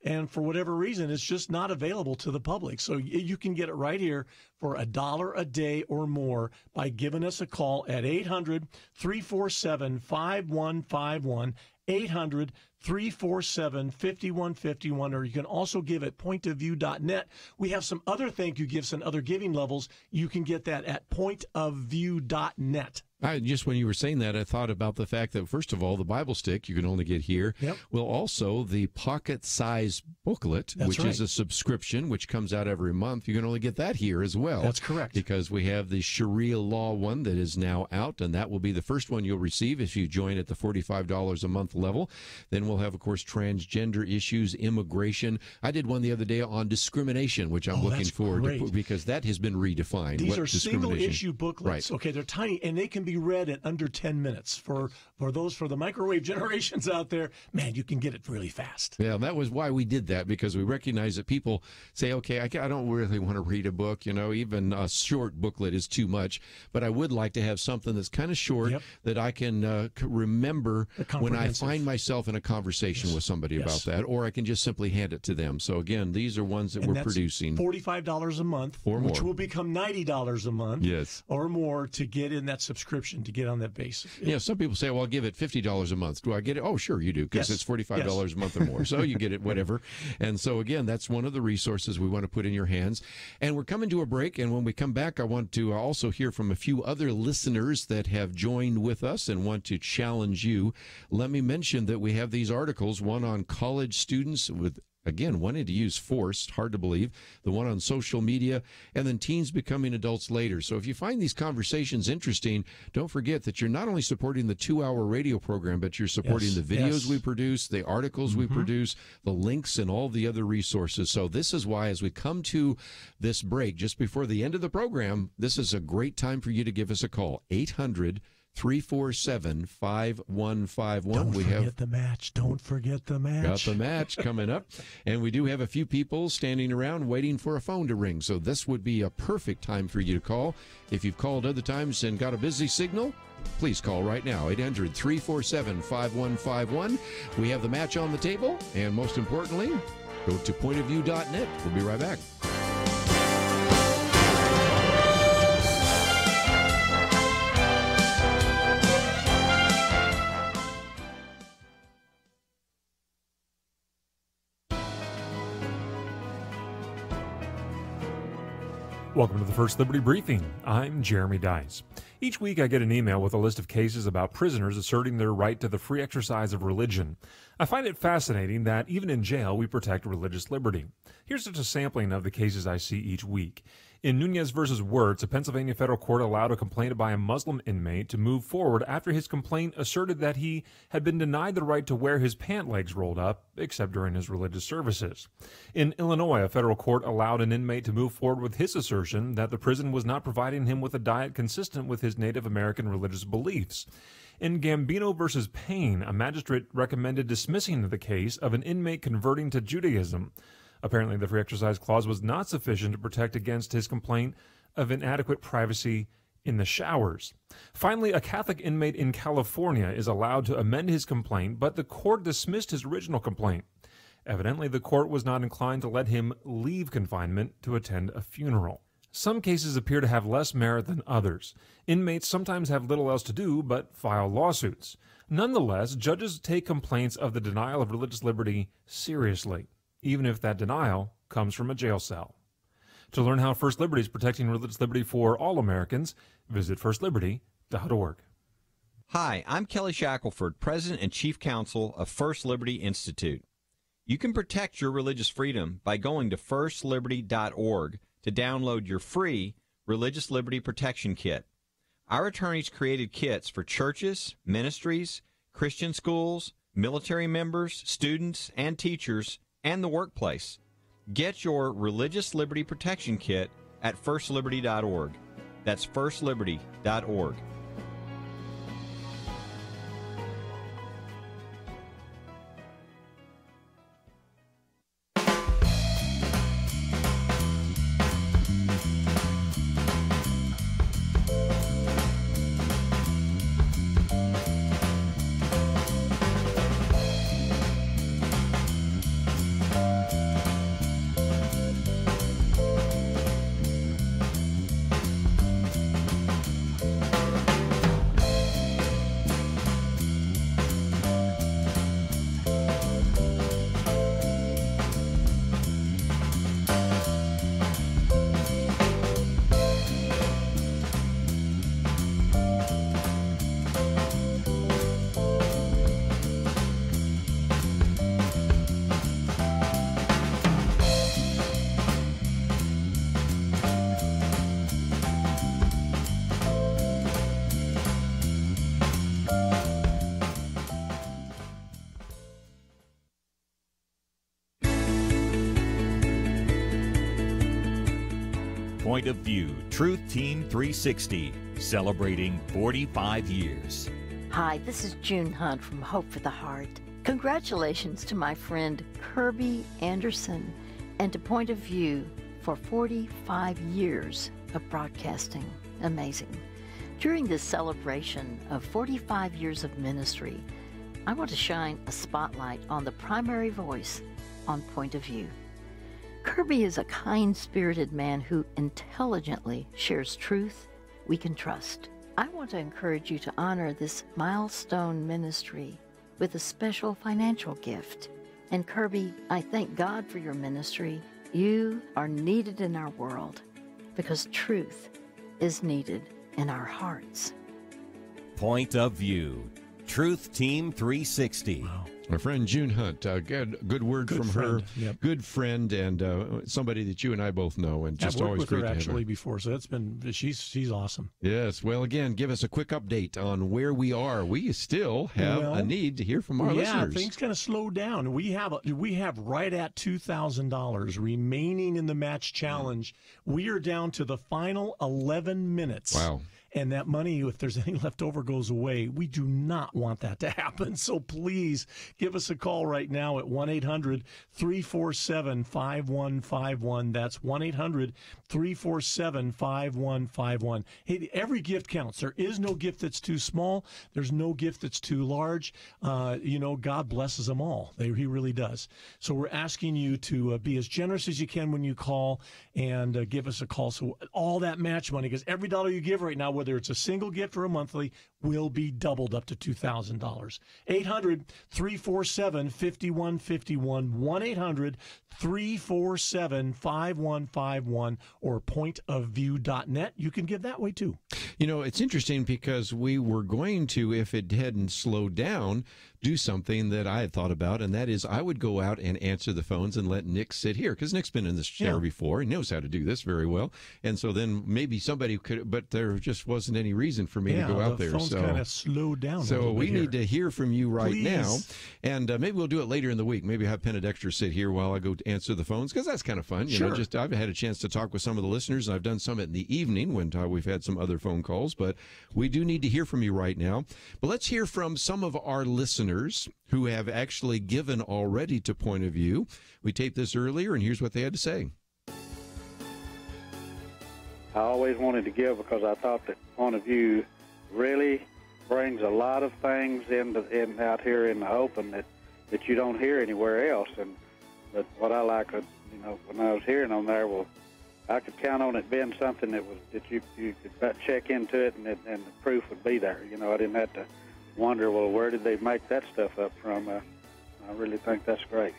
and for whatever reason, it's just not available to the public. So you can get it right here for $1 a day or more by giving us a call at 800-347-5151, 800-347-5151, or you can also give at pointofview.net. We have some other thank you gifts and other giving levels. You can get that at pointofview.net. Just when you were saying that, I thought about the fact that, first of all, the Bible stick you can only get here. Yep. Well, also the pocket-sized booklet, which is a subscription, which comes out every month. You can only get that here as well. That's correct. Because we have the Sharia law one that is now out, and that will be the first one you'll receive if you join at the $45 a month level. Then we'll have, of course, transgender issues, immigration. I did one the other day on discrimination, which I'm looking forward to, because that has been redefined. These are single-issue booklets. Right. Okay, they're tiny, and they can be read in under 10 minutes. For the microwave generations out there, man, you can get it really fast. Yeah, that was why we did that, because we recognize that people say, okay, I don't really want to read a book, even a short booklet is too much, but I would like to have something that's kind of short that I can remember when I find myself in a conversation with somebody about that, or I can just simply hand it to them. So again, these are ones that we're producing. $45 a month, or more, which will become $90 a month, yes, or more, to get in that subscription subscription to get on that base. Yeah, some people say, well, I'll give it $50 a month. Do I get it? Oh, sure, you do, because it's $45 a month or more. So you get it, whatever. And so, again, that's one of the resources we want to put in your hands. And we're coming to a break, and when we come back, I want to also hear from a few other listeners that have joined with us and want to challenge you. Let me mention that we have these articles, one on college students with, again, wanting to use force, hard to believe, the one on social media, and then teens becoming adults later. So if you find these conversations interesting, don't forget that you're not only supporting the 2-hour radio program, but you're supporting the videos we produce, the articles we produce, the links, and all the other resources. So this is why, as we come to this break, just before the end of the program, this is a great time for you to give us a call, 800-347-5151. Don't forget the match. Don't forget the match. Got the match coming up. And we do have a few people standing around waiting for a phone to ring. So this would be a perfect time for you to call. If you've called other times and got a busy signal, please call right now, 800-347-5151. We have the match on the table. And most importantly, go to pointofview.net. We'll be right back. Welcome to the First Liberty Briefing. I'm Jeremy Dice. Each week I get an email with a list of cases about prisoners asserting their right to the free exercise of religion. I find it fascinating that even in jail we protect religious liberty. Here's just a sampling of the cases I see each week. In Nunez v. Wirtz, a Pennsylvania federal court allowed a complaint by a Muslim inmate to move forward after his complaint asserted that he had been denied the right to wear his pant legs rolled up, except during his religious services. In Illinois, a federal court allowed an inmate to move forward with his assertion that the prison was not providing him with a diet consistent with his Native American religious beliefs. In Gambino v. Payne, a magistrate recommended dismissing the case of an inmate converting to Judaism. Apparently, the free exercise clause was not sufficient to protect against his complaint of inadequate privacy in the showers. Finally, a Catholic inmate in California is allowed to amend his complaint, but the court dismissed his original complaint. Evidently, the court was not inclined to let him leave confinement to attend a funeral. Some cases appear to have less merit than others. Inmates sometimes have little else to do but file lawsuits. Nonetheless, judges take complaints of the denial of religious liberty seriously, even if that denial comes from a jail cell. To learn how First Liberty is protecting religious liberty for all Americans, visit firstliberty.org. Hi, I'm Kelly Shackelford, President and Chief Counsel of First Liberty Institute. You can protect your religious freedom by going to firstliberty.org to download your free Religious Liberty Protection Kit. Our attorneys created kits for churches, ministries, Christian schools, military members, students, and teachers, and the workplace. Get your Religious Liberty Protection Kit at firstliberty.org. That's firstliberty.org. Point of View, Truth Team 360, celebrating 45 years. Hi, this is June Hunt from Hope for the Heart. Congratulations to my friend Kerby Anderson and to Point of View for 45 years of broadcasting. Amazing. During this celebration of 45 years of ministry, I want to shine a spotlight on the primary voice on Point of View. Kerby is a kind-spirited man who intelligently shares truth we can trust. I want to encourage you to honor this milestone ministry with a special financial gift. And Kerby, I thank God for your ministry. You are needed in our world because truth is needed in our hearts. Point of View. Truth Team 360. Wow. My friend June Hunt, good word from friend. her. Yep. Good friend and somebody that you and I both know, and just I've worked always with great her to have actually her. before, so she's awesome. Yes. Well, again, give us a quick update on where we are. We still have a need to hear from our listeners. Yeah, things kind of slowed down. We have right at $2,000 remaining in the match challenge. We are down to the final 11 minutes. Wow. And that money, if there's any left over, goes away. We do not want that to happen. So please give us a call right now at 1-800-347-5151. That's 1-800-347-5151. Hey, every gift counts. There is no gift that's too small. There's no gift that's too large. God blesses them all. He really does. So we're asking you to be as generous as you can when you call and give us a call. So all that match money, because every dollar you give right now, whether it's a single gift or a monthly, will be doubled up to $2,000. 800-347-5151, 1-800-347-5151, or pointofview.net. You can give that way too. You know, it's interesting because we were going to, if it hadn't slowed down, do something that I had thought about, and that is I would go out and answer the phones and let Nick sit here, because Nick's been in this chair before. He knows how to do this very well. And so then maybe somebody could, but there just wasn't any reason for me to go out there. The phone's kind of slowed down. So we need to hear from you right Please. now. And maybe we'll do it later in the week. Maybe have Penn and Dexter sit here while I go to answer the phones, because that's kind of fun. You know, I've had a chance to talk with some of the listeners, and I've done some in the evening when we've had some other phone calls. But we do need to hear from you right now. But let's hear from some of our listeners who have actually given already to Point of View. We taped this earlier, and here's what they had to say. I always wanted to give because I thought that Point of View really brings a lot of things in out here in the open that you don't hear anywhere else. But what I like, when I was hearing on there, well, I could count on it being something that you could check into it, and the proof would be there. I didn't have to wonder, well, where did they make that stuff up from? I really think that's great.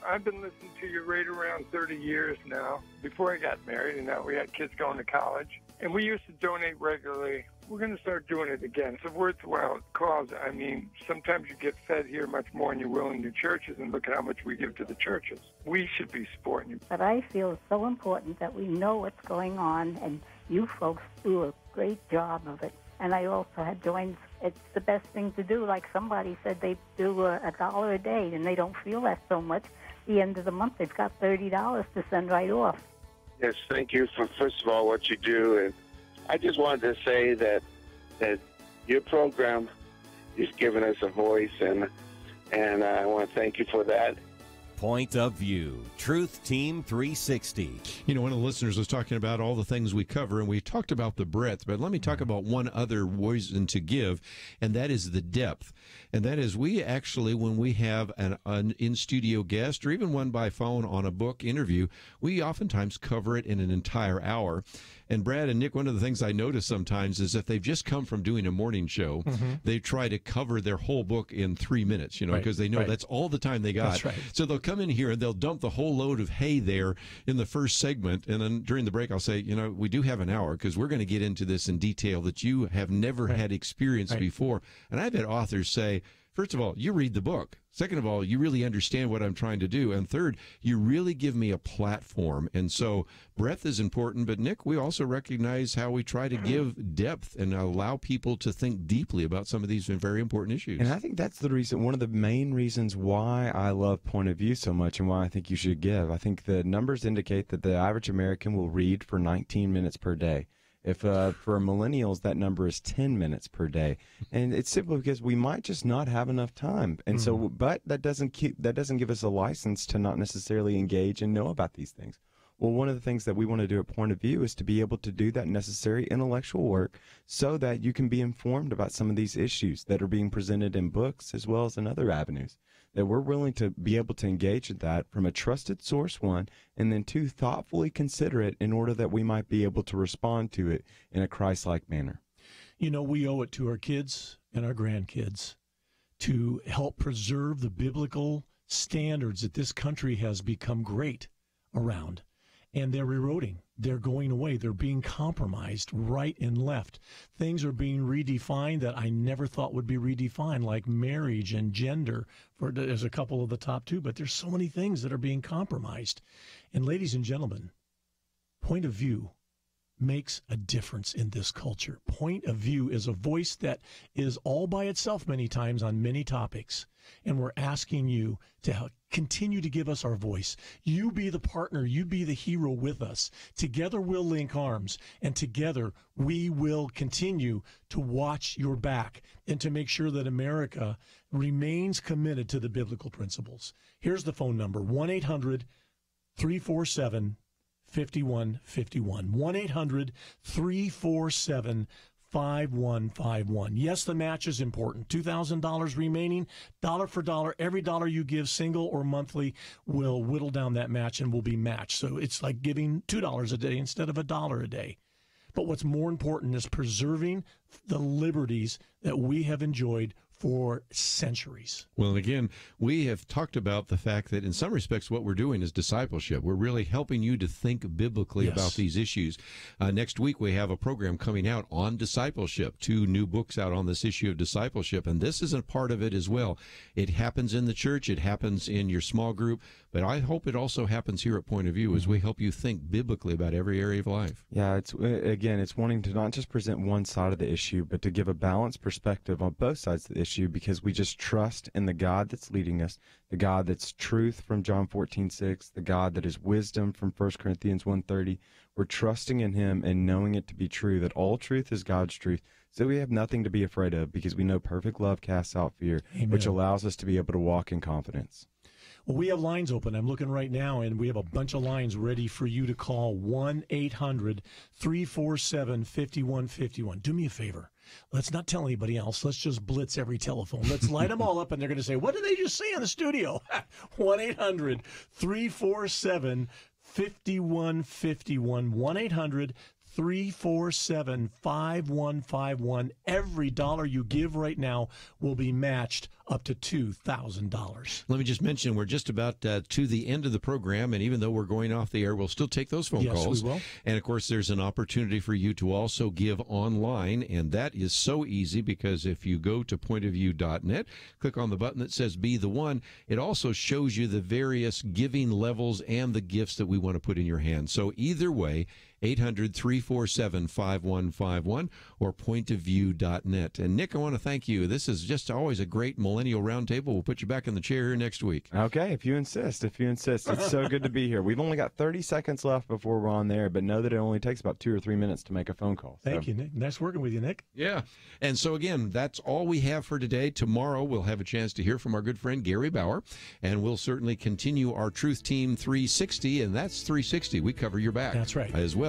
I've been listening to you right around 30 years now, before I got married, and now we had kids going to college. And we used to donate regularly. We're going to start doing it again. It's a worthwhile cause. I mean, sometimes you get fed here much more than you will in your churches, and look at how much we give to the churches. We should be supporting you. But I feel it's so important that we know what's going on, and you folks do a great job of it. And I also had joined. It's the best thing to do. Like somebody said, they do $1 a day, and they don't feel that so much. At the end of the month, they've got $30 to send right off. Yes, thank you for, first of all, what you do. And I just wanted to say that your program is giving us a voice, and I want to thank you for that. Point of View. Truth Team 360. You know, one of the listeners was talking about all the things we cover, and we talked about the breadth, but let me talk about one other reason to give, and that is the depth. And that is we actually, when we have an in-studio guest, or even one by phone on a book interview, we oftentimes cover it in an entire hour. And Brad and Nick, one of the things I notice sometimes is if they've just come from doing a morning show, they try to cover their whole book in 3 minutes, because they know that's all the time they got. That's right. So they'll come in here and they'll dump the whole load of hay there in the first segment. And then during the break, I'll say, we do have an hour because we're going to get into this in detail that you have never had experience before. And I've had authors say, first of all, you read the book. Second of all, you really understand what I'm trying to do. And third, you really give me a platform. And so breadth is important. But, Nick, we also recognize how we try to give depth and allow people to think deeply about some of these very important issues. And I think that's the reason, one of the main reasons why I love Point of View so much and why I think you should give. I think the numbers indicate that the average American will read for 19 minutes per day. If for millennials, that number is 10 minutes per day, and it's simply because we might just not have enough time. And so, but that doesn't give us a license to not necessarily engage and know about these things. Well, one of the things that we want to do at Point of View is to be able to do that necessary intellectual work so that you can be informed about some of these issues that are being presented in books as well as in other avenues. That we're willing to be able to engage in that from a trusted source, one, and then two, thoughtfully consider it in order that we might be able to respond to it in a Christ-like manner. You know, we owe it to our kids and our grandkids to help preserve the biblical standards that this country has become great around. And they're eroding. They're going away. They're being compromised right and left. Things are being redefined that I never thought would be redefined, like marriage and gender. There's a couple of the top two, but there's so many things that are being compromised. And ladies and gentlemen, point of view makes a difference in this culture. Point of view is a voice that is all by itself many times on many topics. And we're asking you to continue to give us our voice. You be the partner. You be the hero with us. Together we'll link arms, and together we will continue to watch your back and to make sure that America remains committed to the biblical principles. Here's the phone number, 1-800-347-5151. 1-800-347-5151. Yes, the match is important. $2,000 remaining, dollar for dollar. Every dollar you give, single or monthly, will whittle down that match and will be matched. So it's like giving $2 a day instead of $1 a day. But what's more important is preserving the liberties that we have enjoyed for centuries. Well, again, we have talked about the fact that in some respects what we're doing is discipleship. We're really helping you to think biblically about these issues. Next week we have a program coming out on discipleship, 2 new books out on this issue of discipleship, and this is a part of it as well. It happens in the church, it happens in your small group, but I hope it also happens here at Point of View as we help you think biblically about every area of life. Yeah, it's wanting to not just present one side of the issue, but to give a balanced perspective on both sides of the issue, because we just trust in the God that's leading us, the God that's truth from John 14:6, the God that is wisdom from 1 Corinthians 1:30. We're trusting in him and knowing it to be true, that all truth is God's truth. So we have nothing to be afraid of, because we know perfect love casts out fear, which allows us to be able to walk in confidence. Well, we have lines open. I'm looking right now, and we have a bunch of lines ready for you to call. 1-800-347-5151. Do me a favor. Let's not tell anybody else. Let's just blitz every telephone. Let's light them all up, and they're going to say, what did they just say in the studio? 1-800-347-5151. 1-800-347-5151. Every dollar you give right now will be matched up to $2,000. Let me just mention, we're just about to the end of the program, and even though we're going off the air, we'll still take those phone calls. Yes, we will. And, of course, there's an opportunity for you to also give online, and that is so easy, because if you go to pointofview.net, click on the button that says Be the One, it also shows you the various giving levels and the gifts that we want to put in your hands. So either way, 800-347-5151 or pointofview.net. And, Nick, I want to thank you. This is just always a great Millennial Roundtable. We'll put you back in the chair here next week. Okay, if you insist. It's so good to be here. We've only got 30 seconds left before we're on there, but know that it only takes about 2 or 3 minutes to make a phone call. Thank you, Nick. Nice working with you, Nick. Yeah. And so, again, that's all we have for today. Tomorrow we'll have a chance to hear from our good friend Gary Bauer, and we'll certainly continue our Truth Team 360, and that's 360. We cover your back. That's right. As well.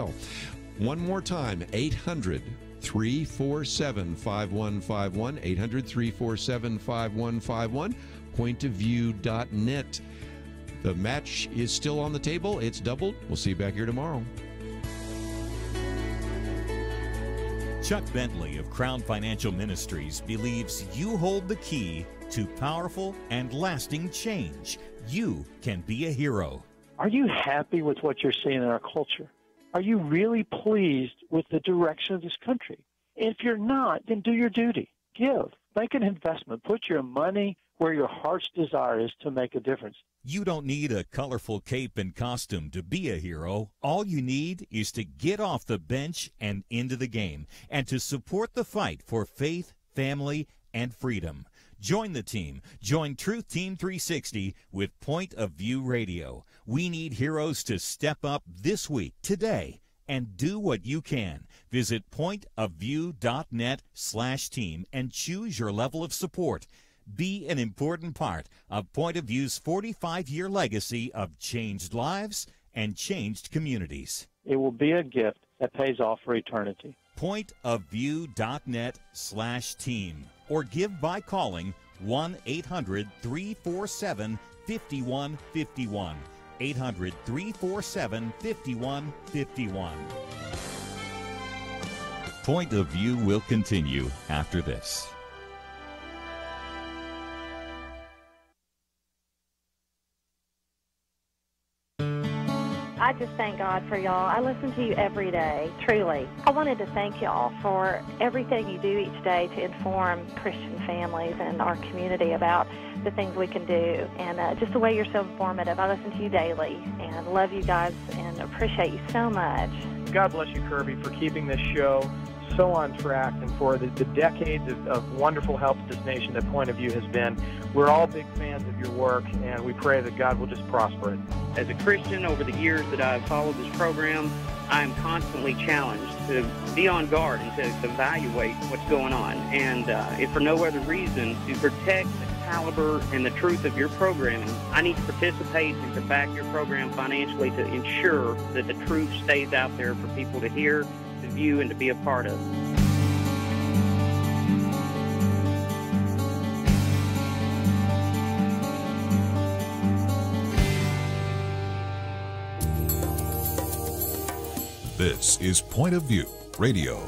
One more time, 800-347-5151, 800-347-5151, pointofview.net. The match is still on the table. It's doubled. We'll see you back here tomorrow. Chuck Bentley of Crown Financial Ministries believes you hold the key to powerful and lasting change. You can be a hero. Are you happy with what you're seeing in our culture? Are you really pleased with the direction of this country? If you're not, then do your duty. Give. Make an investment. Put your money where your heart's desire is to make a difference. You don't need a colorful cape and costume to be a hero. All you need is to get off the bench and into the game, and to support the fight for faith, family, and freedom. Join the team. Join Truth Team 360 with Point of View Radio. We need heroes to step up this week, today, and do what you can. Visit pointofview.net/team and choose your level of support. Be an important part of Point of View's 45-year legacy of changed lives and changed communities. It will be a gift that pays off for eternity. Pointofview.net/team, or give by calling 1-800-347-5151. 800-347-5151. Point of View will continue after this. I just thank God for y'all. I listen to you every day, truly. I wanted to thank y'all for everything you do each day to inform Christian families and our community about the things we can do, and just the way you're so informative. I listen to you daily and love you guys and appreciate you so much. God bless you, Kerby, for keeping this show so on track and for the decades of wonderful help to this nation that Point of View has been. We're all big fans of your work, and we pray that God will just prosper it. As a Christian, over the years that I've followed this program, I am constantly challenged to be on guard and to evaluate what's going on. And if for no other reason, to protect the caliber and the truth of your programming, I need to participate and to back your program financially to ensure that the truth stays out there for people to hear, to view, and to be a part of. This is Point of View Radio.